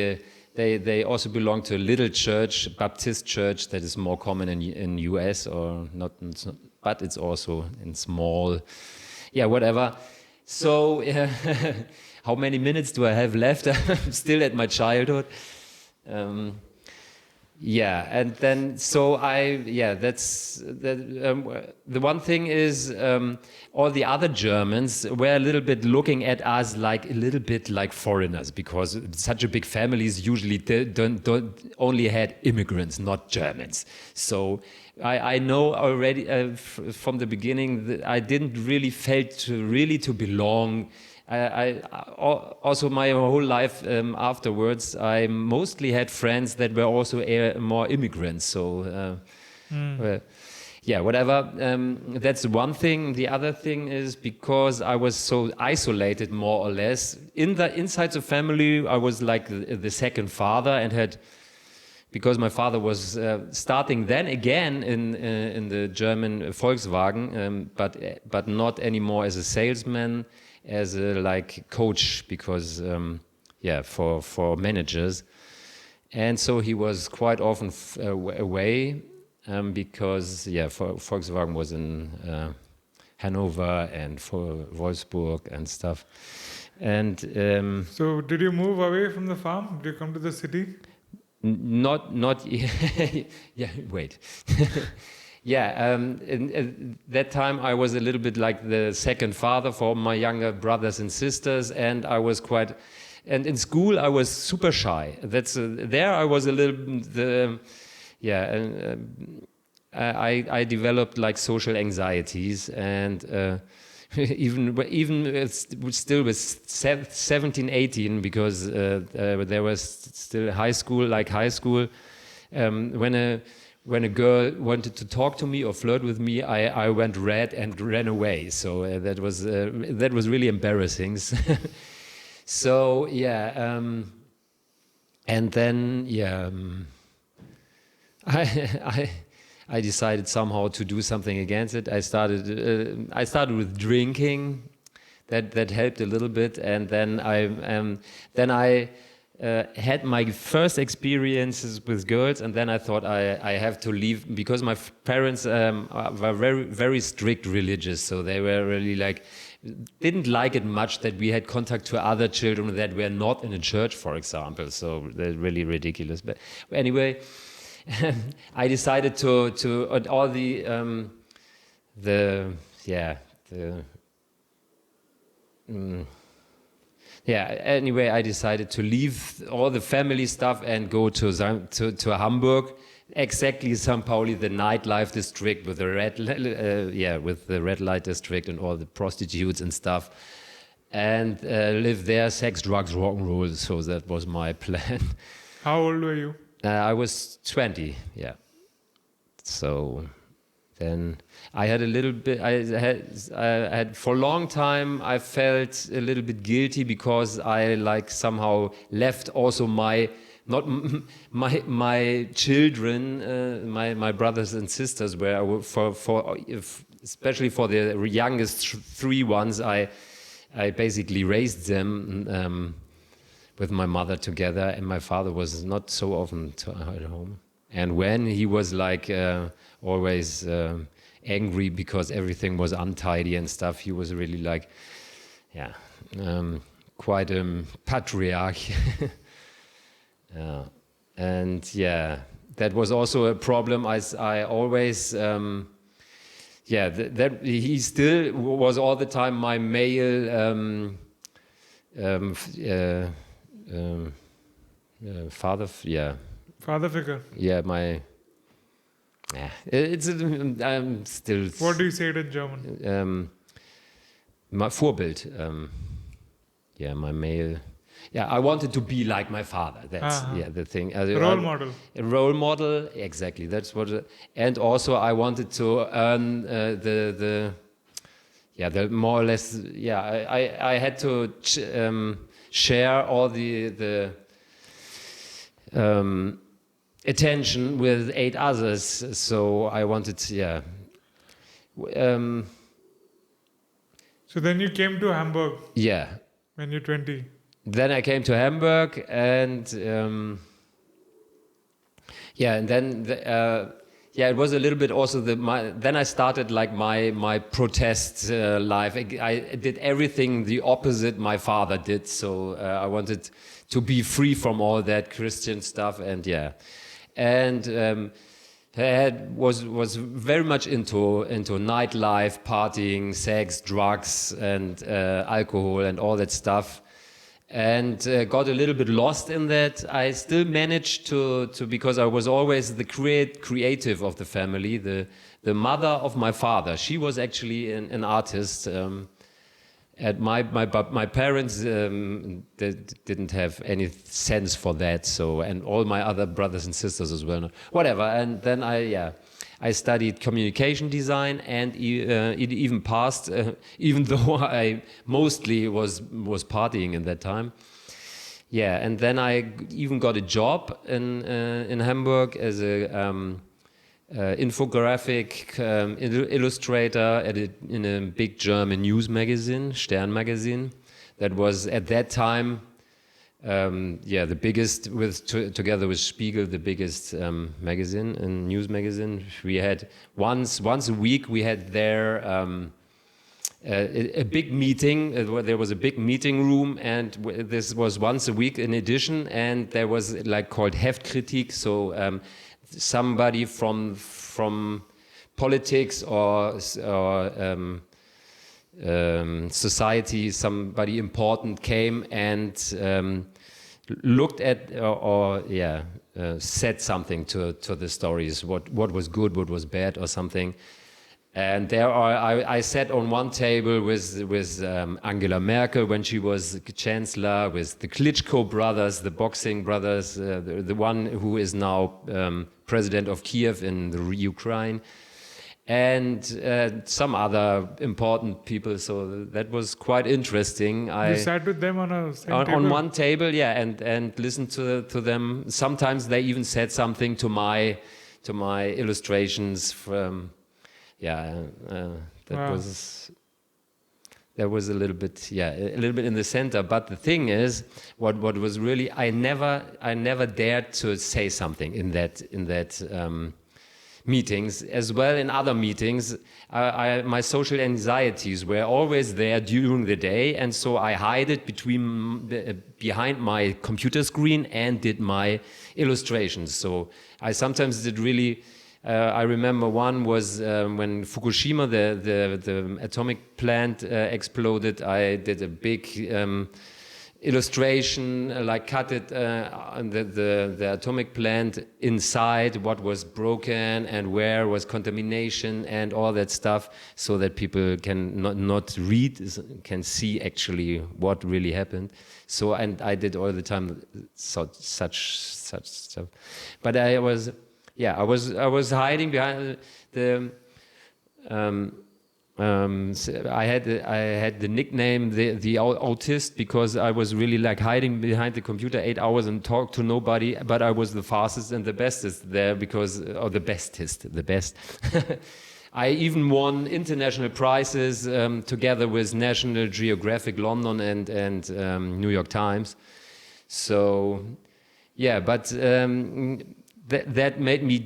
They also belong to a little church, Baptist church, that is more common in US, or not, but it's also in small, whatever. So how many minutes do I have left? I'm still at my childhood. And then the one thing is, all the other Germans were a little bit looking at us like a little bit like foreigners, because such a big families usually don't only had immigrants, not Germans. So I know already from the beginning that I didn't really felt to belong. Also my whole life afterwards, I mostly had friends that were also more immigrants. So yeah, whatever. That's one thing. The other thing is because I was so isolated, more or less, inside the family, I was like the second father and had. Because my father was starting then again in the German Volkswagen, but not anymore as a salesman, as a like coach, because for managers, and so he was quite often away because Volkswagen was in Hanover and for Wolfsburg and stuff, and So did you move away from the farm? Did you come to the city? Not yeah, wait. Yeah, in that time I was a little bit like the second father for my younger brothers and sisters, and I was quite, and in school I was super shy. That's there I was a little I developed like social anxieties, and even still with 17, 18, because there was still high school, when a girl wanted to talk to me or flirt with me, I went red and ran away. So that was really embarrassing. So yeah, and then I decided somehow to do something against it. I started with drinking. That helped a little bit, and then I had my first experiences with girls, and then I thought I have to leave because my parents were very, very strict religious, so they were really like didn't like it much that we had contact to other children that were not in a church, for example. So they're really ridiculous. But anyway. I decided to all anyway, I decided to leave all the family stuff and go to Hamburg, exactly St. Pauli, the nightlife district with the red light district and all the prostitutes and stuff, and live there, sex, drugs, rock and roll. So that was my plan. How old were you? I was 20, yeah. So then I had a little bit. I had for a long time. I felt a little bit guilty because I like somehow left also my children, my brothers and sisters, where especially for the youngest three ones, I basically raised them. With my mother together, and my father was not so often at home. And when he was like always angry because everything was untidy and stuff, he was really like, quite a patriarch. And that was also a problem. I always, that he still was all the time my male. Father figure. Yeah, it's I'm still. What do you say it in German? My Vorbild. My male. Yeah, I wanted to be like my father. That's the thing. Role model. A role model, exactly. That's what. And also, I wanted to earn the more or less. Yeah, I had to. Share all the attention with 8 others, so I wanted, So then you came to Hamburg. Yeah. When you're 20. Then I came to Hamburg, and and then it was a little bit also then I started like my protest life. I did everything the opposite my father did, so I wanted to be free from all that Christian stuff, and was very much into nightlife, partying, sex, drugs, and alcohol, and all that stuff. and got a little bit lost in that. I still managed to because I was always the creative of the family. The mother of my father, she was actually an artist. And my parents they didn't have any sense for that. So, and all my other brothers and sisters as well. Whatever. And then I studied communication design, and it even passed, even though I mostly was partying in that time. Yeah, and then I even got a job in Hamburg as a infographic illustrator in a big German news magazine, Stern magazine. That was at that time, the biggest, together with Spiegel, the biggest magazine and news magazine. We had once a week we had there a big meeting. There was a big meeting room, and this was once a week in edition. And there was like called Heftkritik, so. Somebody from politics or society, somebody important came and looked at said something to the stories, what was good, what was bad, or something. And I sat on one table with Angela Merkel when she was chancellor, with the Klitschko brothers, the boxing brothers, the one who is now president of Kiev in the Ukraine, and some other important people. So that was quite interesting. You sat with them on on one table, yeah, and listened to them. Sometimes they even said something to my illustrations from. That was a little bit in the center. But the thing is, what was really, I never dared to say something in that meetings, as well in other meetings. My social anxieties were always there during the day, and so I hid it behind my computer screen and did my illustrations. So I sometimes did really. I remember one was when Fukushima, the atomic plant exploded. I did a big illustration, like cut it the atomic plant inside, what was broken and where was contamination and all that stuff, so that people can not read, can see actually what really happened. So, and I did all the time such stuff, but I was hiding behind the. I had the nickname the autist, because I was really like hiding behind the computer 8 hours and talked to nobody. But I was the fastest and the bestest there, the best. I even won international prizes together with National Geographic London and New York Times. So, yeah, but. That made me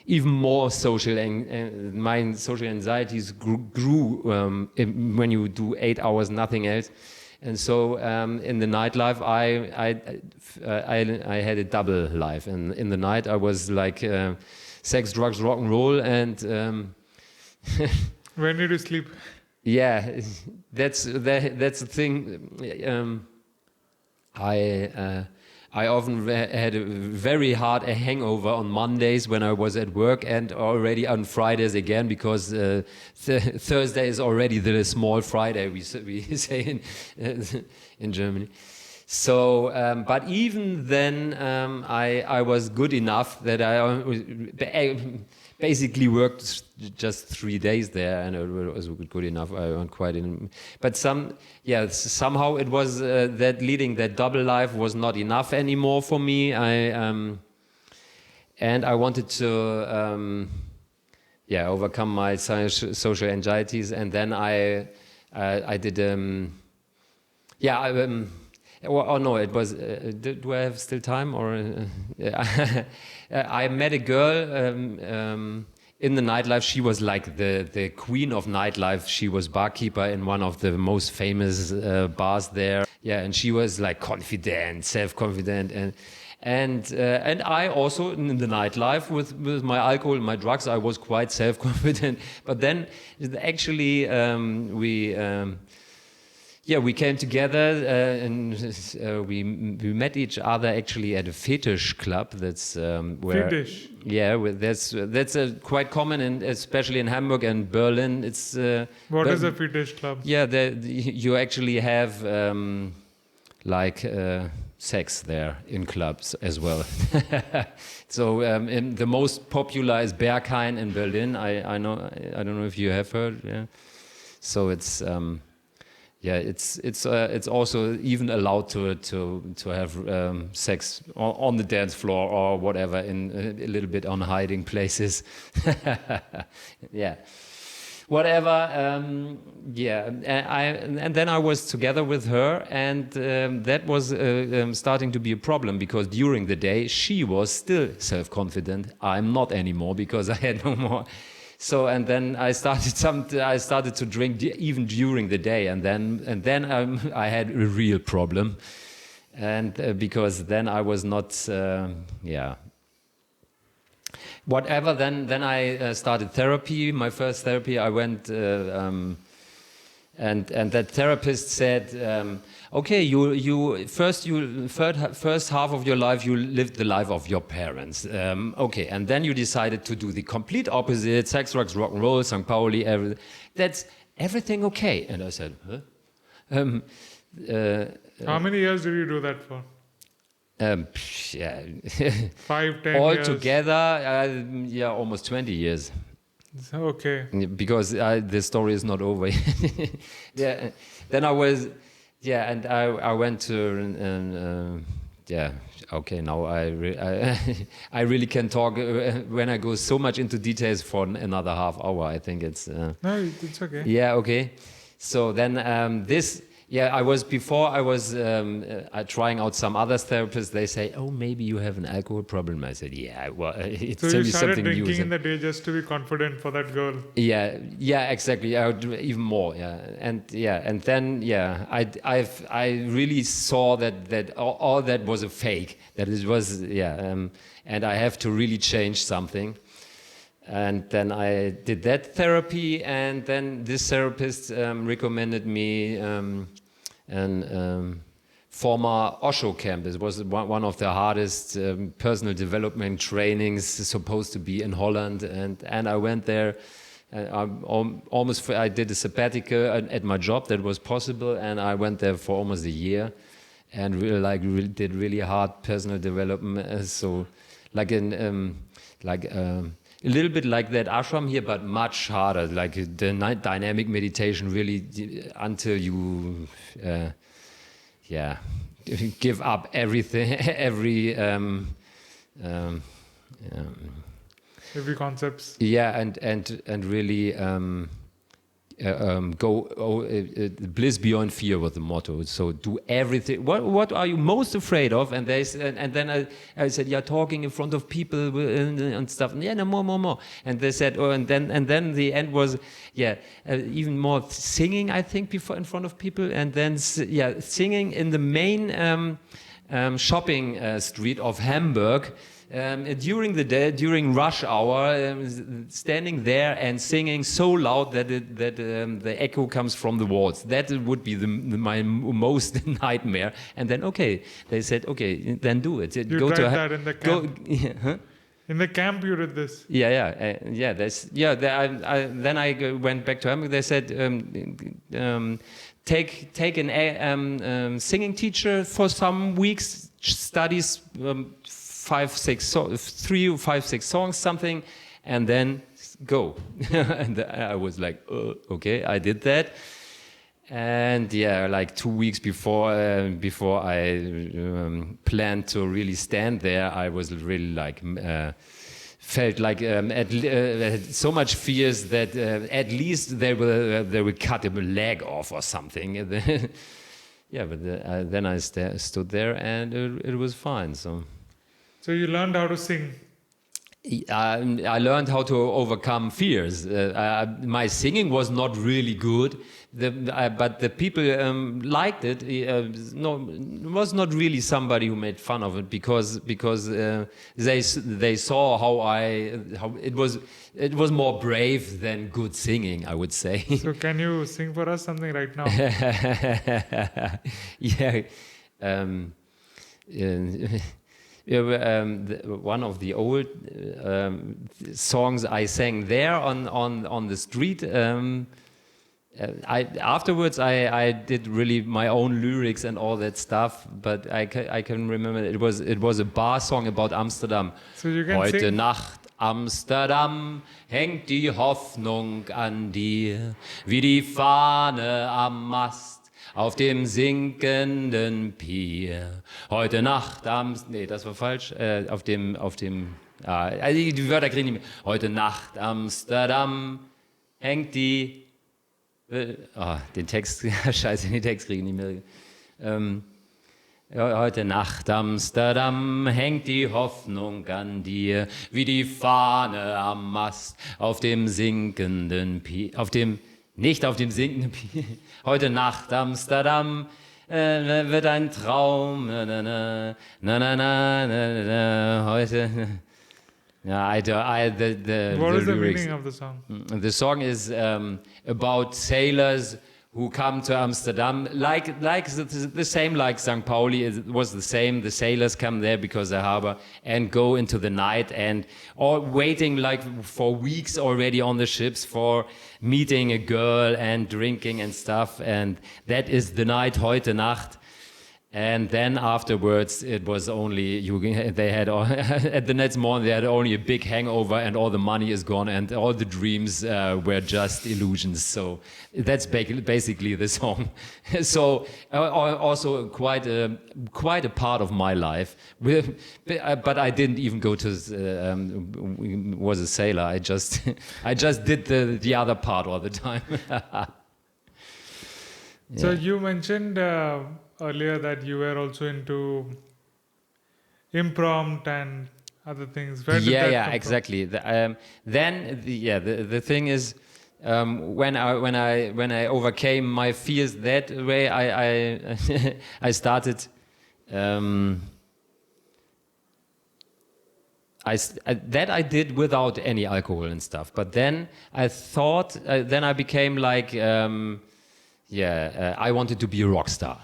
even more social, and my social anxieties grew when you do 8 hours nothing else. And so in the nightlife, I had a double life. And in the night, I was like sex, drugs, rock and roll, and. When did you sleep? Yeah, that's the thing. I often had a very hard hangover on Mondays when I was at work, and already on Fridays again, because Thursday is already the small Friday, we say in Germany. So, but even then, I was good enough that I basically worked just 3 days there, and it was good enough. I went quite in, but somehow it was that leading that double life was not enough anymore for me. And I wanted to overcome my social anxieties, and then I did Oh no! It was. Do I have still time? Or I met a girl in the nightlife. She was like the queen of nightlife. She was barkeeper in one of the most famous bars there. Yeah, and she was like confident, self-confident, and I also in the nightlife with my alcohol and my drugs, I was quite self-confident. But then actually yeah, we came together and we met each other actually at a Feathsh Club. That's where Feathsh. yeah, that's quite common, and especially in Hamburg and Berlin. It's What is a Feathsh Club? yeah, you actually have like sex there in clubs as well. So and the most popular is Berghain in Berlin. I know, I don't know if you have heard. Yeah. So it's yeah, it's also even allowed to have sex on the dance floor or whatever, in a little bit on hiding places. Yeah, whatever. Yeah, and then I was together with her, and that was starting to be a problem, because during the day she was still self-confident. I'm not anymore, because I had no more. So, and then I started to drink even during the day, and then I had a real problem, and because then I was not yeah, whatever. Then I started therapy. My first therapy, I went and that therapist said, okay, you first half of your life you lived the life of your parents, okay, and then you decided to do the complete opposite: sex, drugs, rock and roll, St. Pauli, everything. That's everything okay? And I said, huh? How many years did you do that for? Yeah, 5, 10 all years? together, yeah, almost 20 years. Okay. Because the story is not over. Yeah. Then I was, yeah, and I went to, yeah. Okay, now I really can talk when I go so much into details for another half hour. I think it's. No, it's okay. Yeah. Okay. So then this. Yeah, I was trying out some other therapists. They say, "Oh, maybe you have an alcohol problem." I said, "Yeah, well, it's So you started something new." drinking in the day just to be confident for that girl. Yeah, yeah, exactly. I would do even more. Yeah, and then I really saw that all that was a fake. That it was and I have to really change something. And then I did that therapy, and then this therapist recommended me former Osho camp. It was one of the hardest personal development trainings supposed to be in Holland, and I went there. I did a sabbatical at my job that was possible, and I went there for almost a year, and really did really hard personal development. So like a little bit like that ashram here, but much harder, like the dynamic meditation, really until you, give up everything, every concepts. Yeah, and really go bliss beyond fear was the motto. So do everything. What are you most afraid of? And then I said, yeah, talking in front of people and stuff. Yeah, no, more. And they said, oh, and then the end was, even more singing, I think, before in front of people, and then singing in the main shopping street of Hamburg. During the day, during rush hour, standing there and singing so loud that the echo comes from the walls. That would be my most nightmare. And then, they said, then do it. You tried that in the camp? Huh? In the camp you did this? Then I went back to Hamburg. They said, take an singing teacher for some weeks, studies 3 or 5, 6 songs, something, and then go. And I was like, okay, I did that. And like 2 weeks before I planned to really stand there, I was really like felt like so much fears that at least they will cut a leg off or something. But then I stood there, and it was fine. So you learned how to sing. I learned how to overcome fears. My singing was not really good, but the people liked it. No, it was not really somebody who made fun of it because they saw how it was more brave than good singing, I would say. So can you sing for us something right now? Yeah. One of the old songs I sang there on the street. Afterwards I did really my own lyrics and all that stuff, but I can remember it was a bar song about Amsterdam. So you can Heute sing. Nacht Amsterdam hängt die Hoffnung an dir, wie die Fahne am Mast auf dem sinkenden Pier. Heute Nacht nee, das war falsch. Auf dem, also die Wörter kriegen nicht mehr. Heute Nacht Amsterdam hängt die, den Text, scheiße, den Text kriege ich nicht mehr. Heute Nacht Amsterdam hängt die Hoffnung an dir, wie die Fahne am Mast auf dem sinkenden Pier, nicht auf dem sinkenden Pier. Heute Nacht Amsterdam wird ein Traum. Heute. Yeah, the What is the lyrics. meaning of the song? The song is about sailors who come to Amsterdam, like the same like St. Pauli. It was the same. The sailors come there because the harbor and go into the night and all waiting like for weeks already on the ships for meeting a girl and drinking and stuff. And that is the night, heute Nacht. And then afterwards, it was only they had at the next morning they had only a big hangover, and all the money is gone, and all the dreams were just illusions. So that's basically the song. So also quite a part of my life. But I didn't even go to was a sailor. I just did the other part all the time. So you mentioned earlier that you were also into improv and other things. Where did that come from? Exactly. The thing is, when I overcame my fears that way, I started. That I did without any alcohol and stuff. But then I thought, then I became like, I wanted to be a rock star.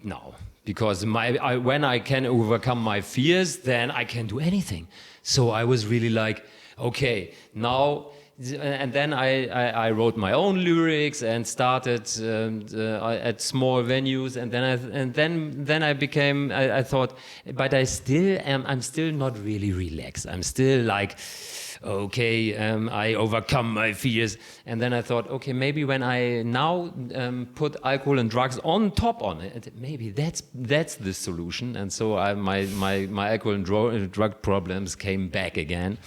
No, because when I can overcome my fears, then I can do anything. So I was really like, okay, now, and then I wrote my own lyrics and started at small venues, and then I became. I thought, but I'm still not really relaxed. I'm still like, okay, I overcome my fears. And then I thought, okay, maybe when I now put alcohol and drugs on top on it, maybe that's the solution. And so my alcohol and drug problems came back again.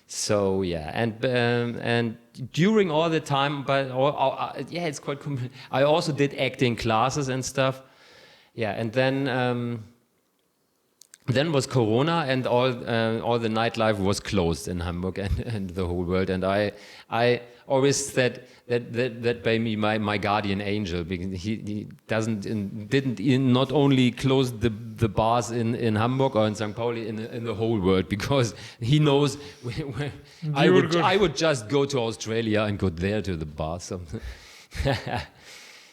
So yeah, and during all the time, it's quite. I also did acting classes and stuff. Yeah, and then was Corona, and all the nightlife was closed in Hamburg and the whole world. And I always said that by me my guardian angel, because he didn't not only close the bars in Hamburg or in St. Pauli, in the whole world, because he knows I would just go to Australia and go there to the bar. So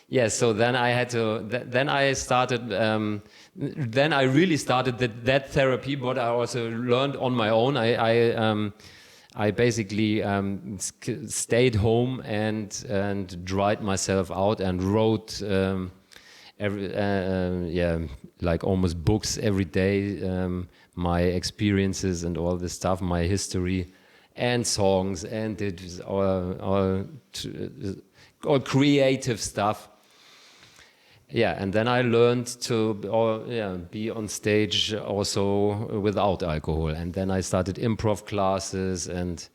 yeah, so then I had to. Then I started. Then I really started that therapy, but I also learned on my own. I basically stayed home and dried myself out and wrote like almost books every day, my experiences and all this stuff, my history and songs, and did all creative stuff. Yeah, and then I learned to be on stage also without alcohol, and then I started improv classes and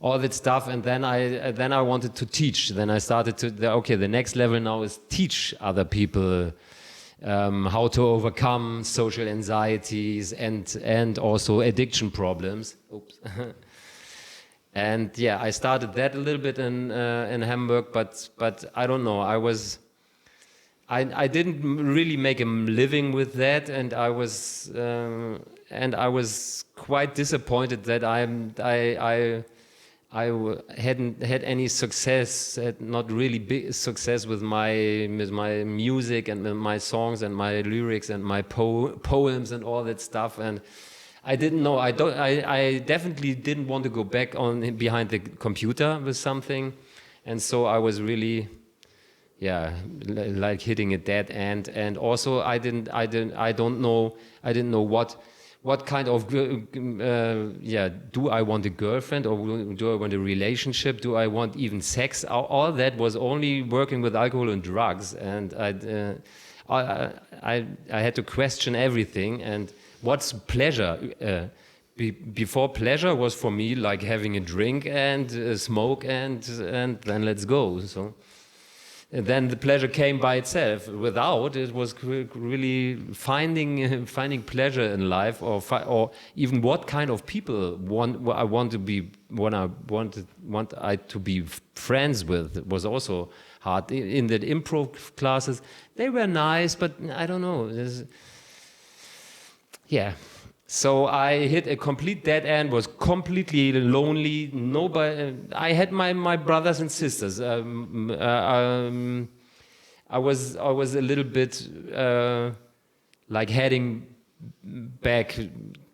all that stuff, and then I wanted to teach. Then I started to the next level now is teach other people how to overcome social anxieties and also addiction problems. Oops. And yeah, I started that a little bit in Hamburg, but I don't know. I didn't really make a living with that, and I was quite disappointed that I hadn't had any success, had not really big success with my music and my songs and my lyrics and my poems and all that stuff. And I didn't know. I definitely didn't want to go back on behind the computer with something, and so I was really, yeah, like hitting a dead end. And also I didn't know what kind of do I want a girlfriend, or do I want a relationship? Do I want even sex? All that was only working with alcohol and drugs, and I had to question everything. And what's pleasure? Before, pleasure was for me like having a drink and smoke and then let's go. So then the pleasure came by itself. Without it was really finding pleasure in life, or even what kind of people I want to be friends with was also hard. In the improv classes, they were nice, but I don't know. Yeah. So I hit a complete dead end, was completely lonely. Nobody. I had my brothers and sisters. I was a little bit like heading back,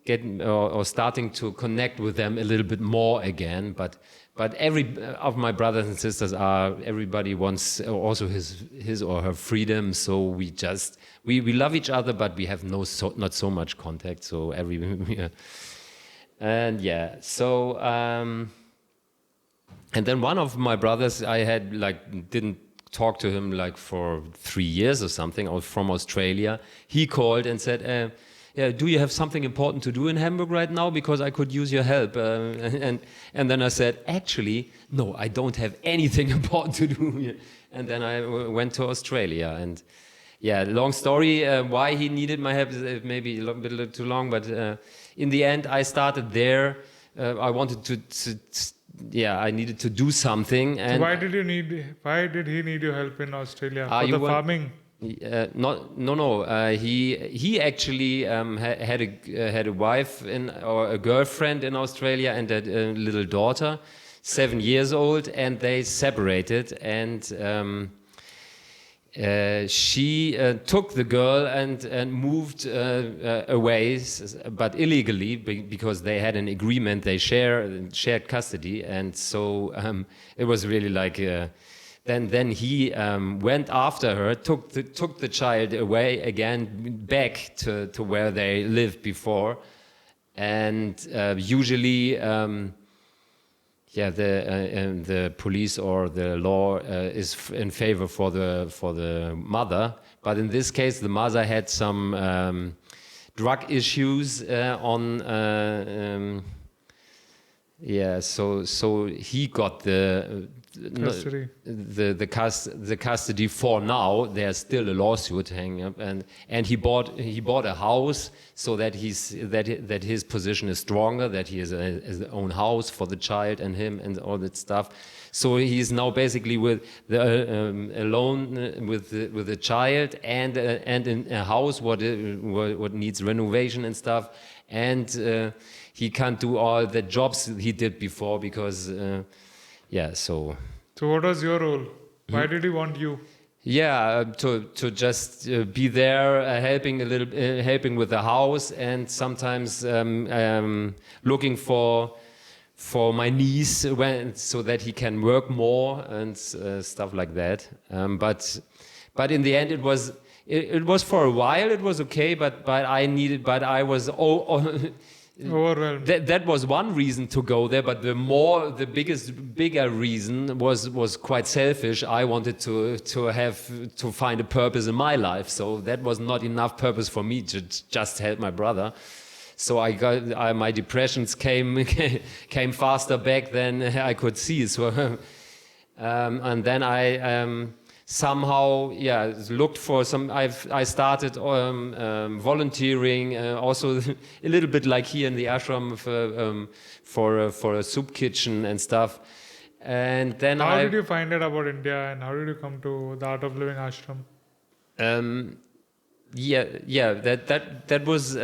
getting or starting to connect with them a little bit more again. But every of my brothers and sisters everybody wants also his or her freedom. So we love each other, but we have not so much contact. So and yeah. So and then one of my brothers, I had didn't talk to him for 3 years or something. I was from Australia. He called and said, yeah, do you have something important to do in Hamburg right now? Because I could use your help. And then I said, actually, no, I don't have anything important to do. And then I went to Australia. And yeah, long story, why he needed my help is maybe a bit too long. But in the end, I started there. I wanted I needed to do something. And so why did he need your help in Australia? For the farming? No. He actually had a wife or a girlfriend in Australia and a little daughter, 7 years old, and they separated. And she took the girl and moved away, but illegally, because they had an agreement. They shared custody, and so it was really like. Then he went after her, took the child away again, back to where they lived before, and usually, the police or the law is in favor for the mother, but in this case, the mother had some drug issues so he got the custody for now. There's still a lawsuit hanging up, and he bought a house so that his position is stronger, that he has his own house for the child and him and all that stuff. So he's now basically alone with the child and in a house what needs renovation and stuff, and he can't do all the jobs he did before because So what was your role? Why did he want you? Yeah, to just be there, helping with the house, and sometimes looking for my niece so that he can work more and stuff like that. But in the end, it was for a while. It was okay, but I was overwhelmed. That was one reason to go there, but bigger reason was quite selfish. I wanted to find a purpose in my life, so that was not enough purpose for me to just help my brother. So my depressions came faster back than I could see. So and then somehow looked for some. I started volunteering, also a little bit like here in the ashram for a soup kitchen and stuff. And then How did you find out about India, and how did you come to the Art of Living ashram? That was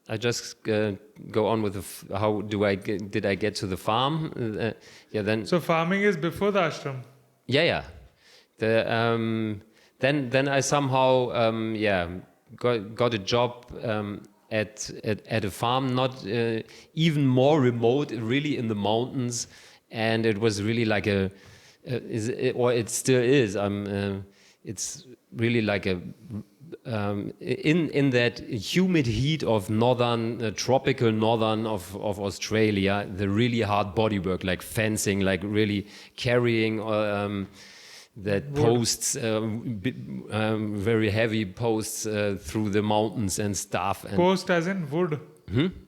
I just go on with how did I get to the farm? Then. So farming is before the ashram. Yeah. Then I somehow got a job at a farm, not even more remote, really in the mountains, and it was really like it still is. It's really like in that humid heat of tropical northern of Australia, the really hard body work, like fencing, like really carrying that posts, very heavy posts through the mountains and stuff. And post as in wood?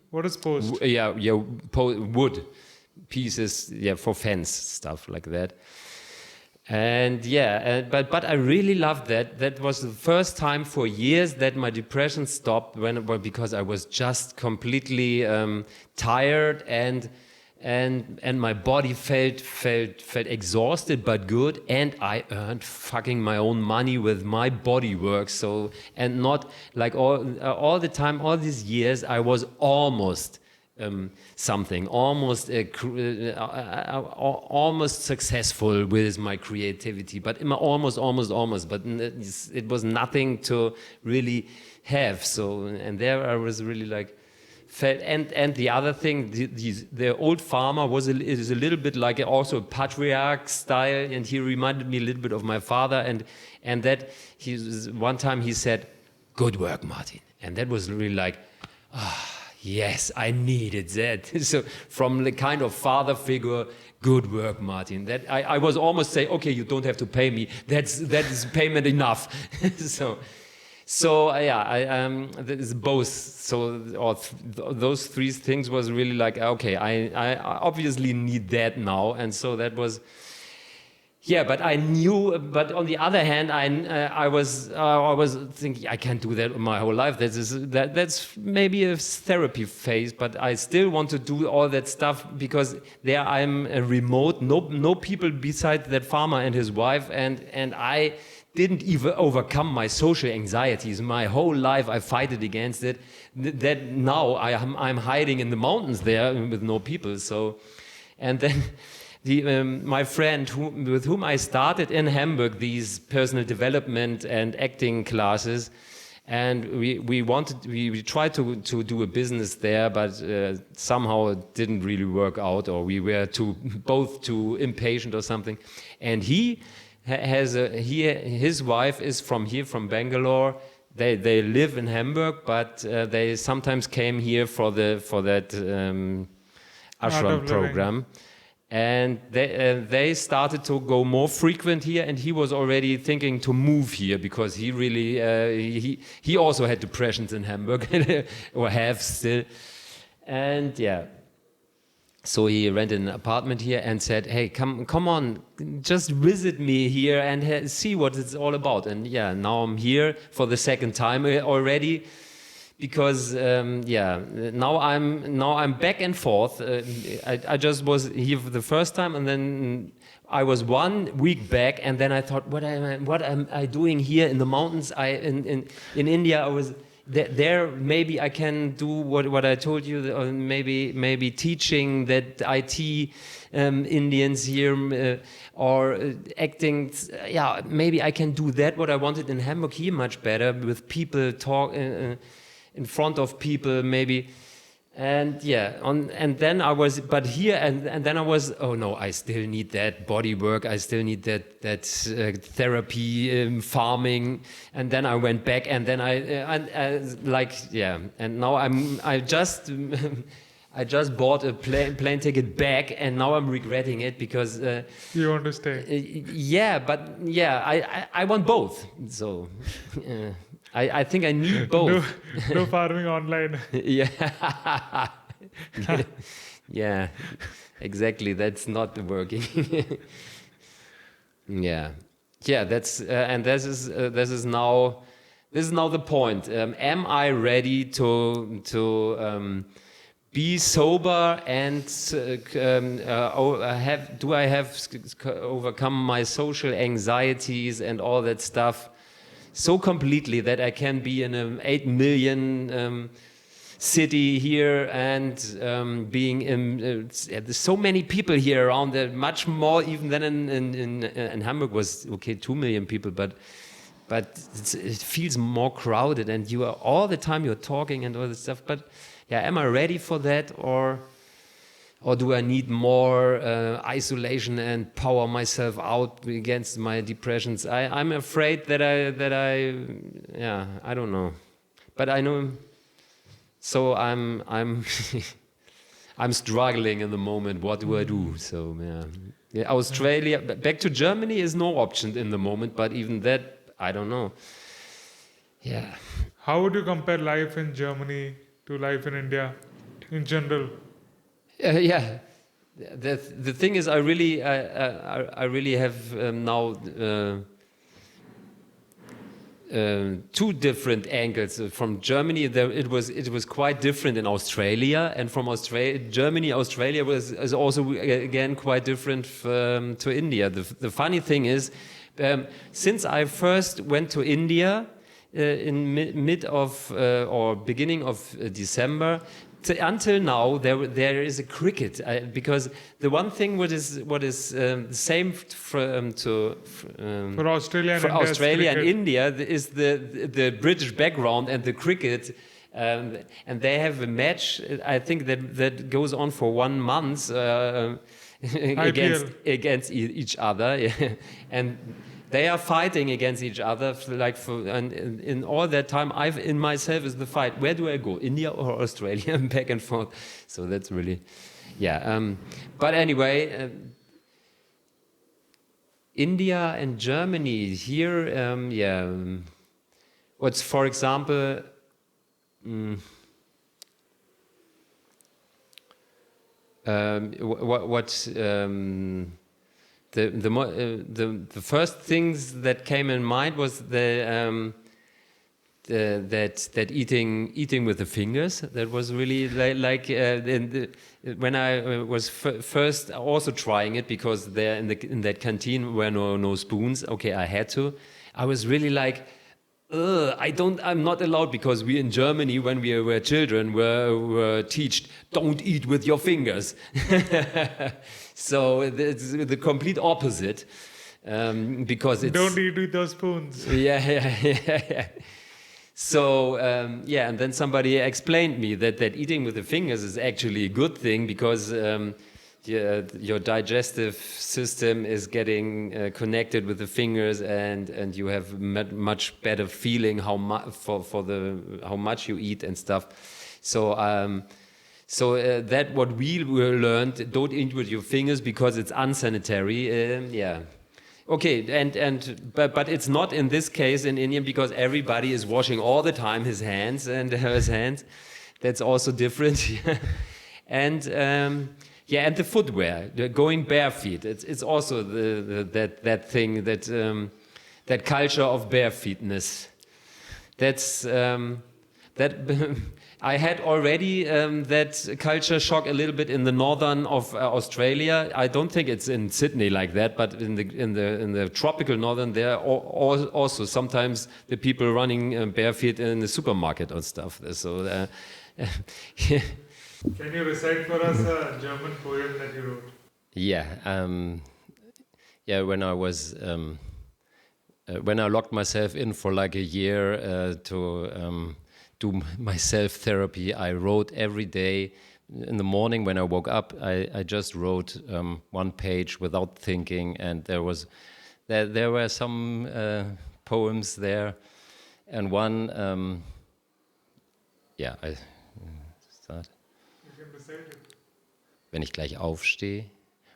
What is post? Wood pieces, for fence, stuff like that. And but I really loved that. That was the first time for years that my depression stopped because I was just completely tired and my body felt exhausted but good, and I earned fucking my own money with my body work. So, and not like all the time, all these years I was almost something, almost successful with my creativity, but almost, but it was nothing to really have. So, and there I was really like felt, and the other thing, the old farmer is a little bit like also a patriarch style, and he reminded me a little bit of my father, and that one time he said, "Good work, Martin," and that was really like, yes, I needed that. So from the kind of father figure, good work, Martin. That I was almost saying, okay, you don't have to pay me. That is payment enough. That is both. So those three things was really like, okay, I obviously need that now, and so that was. Yeah, but I knew. But on the other hand, I was thinking I can't do that my whole life. That's maybe a therapy phase. But I still want to do all that stuff because there I'm remote. No people besides that farmer and his wife, and I didn't even overcome my social anxieties. My whole life I fight it against it. That now I'm hiding in the mountains there with no people. So, and then. My friend with whom I started in Hamburg these personal development and acting classes, and we tried to do a business there, but somehow it didn't really work out, or we were both too impatient or something. And he has his wife is from Bangalore. They live in Hamburg, but they sometimes came here for that ashram program. And they started to go more frequent here, and he was already thinking to move here because he really he also had depressions in Hamburg or have still, and so he rented an apartment here and said, "Hey, come on, just visit me here and see what it's all about." And now I'm here for the second time already. Because now I'm back and forth. I just was here for the first time, and then I was 1 week back, and then I thought, what am I doing here in the mountains? In India I was there. Maybe I can do what I told you, or maybe teaching that IT Indians here or acting. Maybe I can do that. What I wanted in Hamburg here much better with people talk. In front of people, maybe, and then I was, but here, and then I was, oh no, I still need that body work, I still need that therapy, farming, and then I went back, and then and now I just I just bought a plane ticket back, and now I'm regretting it because you want to stay. I want both, so. I think I need both. No farming online. Yeah, exactly. That's not working. Yeah. That's and this is now the point. Am I ready to be sober and do I have overcome my social anxieties and all that stuff so completely that I can be in an 8 million city here and being in there's so many people here around there, much more even than in Hamburg was okay 2 million people, but it feels more crowded and you are all the time you're talking and all this stuff. But yeah, am I ready for that, or do I need more isolation and power myself out against my depressions? I'm afraid that I don't know, but I know. So I'm I'm struggling in the moment. What do I do? So yeah, Australia back to Germany is no option in the moment. But even that, I don't know. Yeah. How would you compare life in Germany to life in India in general? Yeah. The thing is, I really have now two different angles. From Germany, it was quite different in Australia, and from Germany, Australia is also again quite different to India. The funny thing is, since I first went to India in mid of or beginning of December. Until now, there is a cricket because the one thing what is the same for Australia and India is the British background and the cricket, and they have a match. I think that goes on for 1 month against each other, and they are fighting against each other, and in all that time, I've in myself is the fight. Where do I go, India or Australia? Back and forth. So that's really, yeah. But anyway, India and Germany here, what's for example, the first things that came in mind was that eating with the fingers. That was really when I was first also trying it, because there in that canteen were no spoons. Okay, I had to. I was really like, I'm not allowed, because we in Germany, when we were children, were taught, don't eat with your fingers. So it's the complete opposite, because it's... Don't eat with those spoons. Yeah. So, and then somebody explained me that eating with the fingers is actually a good thing, because your digestive system is getting connected with the fingers, and you have much better feeling how much you eat and stuff. So that what we learned, don't eat with your fingers because it's unsanitary. Okay, but it's not in this case in India, because everybody is washing all the time his hands and his hands. That's also different. And and the footwear, going barefoot. It's also that thing, that culture of barefeetness. That's that. I had already that culture shock a little bit in the northern of Australia. I don't think it's in Sydney like that, but in the tropical northern, there are also sometimes the people running barefoot in the supermarket or stuff. So, Can you recite for us a German poem that you wrote? Yeah. When I was when I locked myself in for like a year to do my self-therapy, I wrote every day. In the morning when I woke up, I just wrote 1 page without thinking, and there were some poems there, and one I start. Wenn ich gleich aufstehe,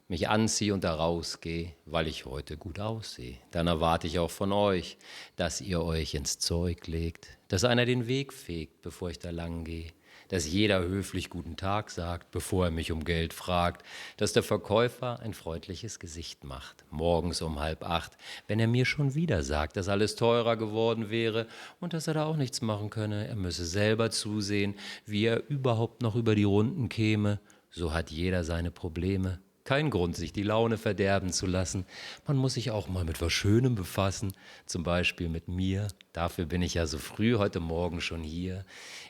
mich anziehe und da rausgehe, weil ich heute gut aussehe, dann erwarte ich auch von euch, dass ihr euch ins Zeug legt, dass einer den Weg fegt, bevor ich da lang gehe, dass jeder höflich guten Tag sagt, bevor er mich um Geld fragt, dass der Verkäufer ein freundliches Gesicht macht, morgens um 7:30, wenn er mir schon wieder sagt, dass alles teurer geworden wäre und dass er da auch nichts machen könne, er müsse selber zusehen, wie er überhaupt noch über die Runden käme, so hat jeder seine Probleme. Kein Grund, sich die Laune verderben zu lassen. Man muss sich auch mal mit was Schönem befassen, zum Beispiel mit mir. Dafür bin ich ja so früh heute Morgen schon hier.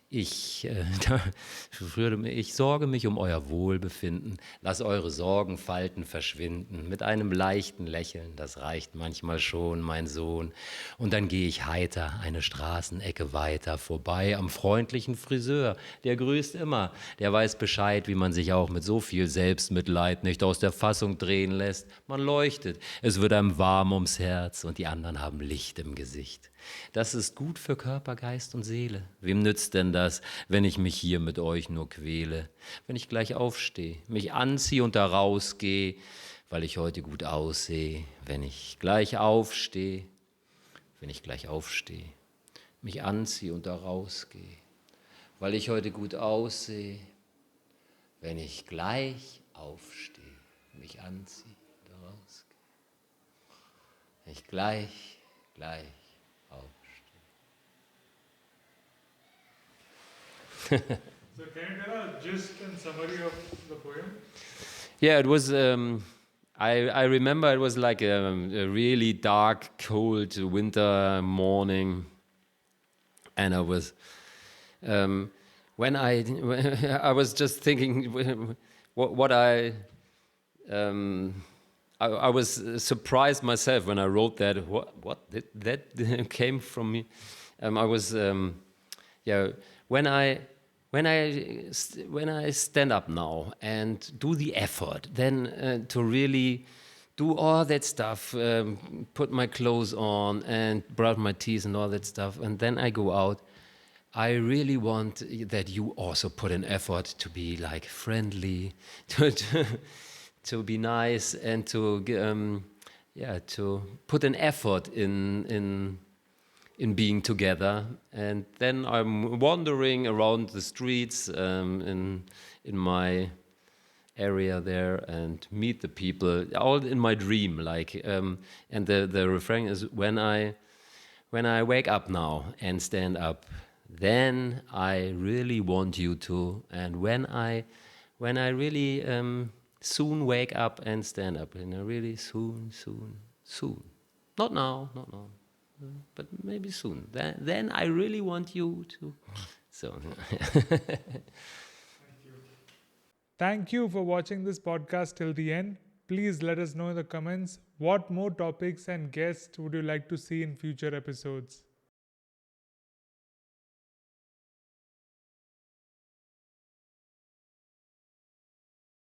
Ich sorge mich um euer Wohlbefinden. Lass eure Sorgenfalten verschwinden. Mit einem leichten Lächeln, das reicht manchmal schon, mein Sohn. Und dann gehe ich heiter eine Straßenecke weiter, vorbei am freundlichen Friseur. Der grüßt immer. Der weiß Bescheid, wie man sich auch mit so viel Selbstmitleid nicht aus der Fassung drehen lässt. Man leuchtet. Es wird einem warm ums Herz und die anderen haben Licht im Gesicht. Das ist gut für Körper, Geist und Seele. Wem nützt denn das, wenn ich mich hier mit euch nur quäle? Wenn ich gleich aufstehe, mich anziehe und da rausgehe, weil ich heute gut aussehe. Wenn ich gleich aufstehe, mich anziehe und da rausgehe, weil ich heute gut aussehe. Wenn ich gleich aufstehe, mich anziehe und da rausgehe. Wenn ich gleich aufstehe. So can you tell a gist and summary of the poem? Yeah, it was. I remember it was like a really dark, cold winter morning, and I was when I was just thinking what I was surprised myself when I wrote that. What that came from me. I was when I stand up now and do the effort, then to really do all that stuff, put my clothes on and brush my teeth and all that stuff, and then I go out. I really want that you also put an effort to be like friendly, to be nice, and to put an effort in being together. And then I'm wandering around the streets in my area there and meet the people, all in my dream. And the refrain is when I wake up now and stand up, then I really want you to. And when I really soon wake up and stand up, and I really soon, not now, but maybe soon. Then I really want you to. So. Thank you for watching this podcast till the end. Please let us know in the comments what more topics and guests would you like to see in future episodes.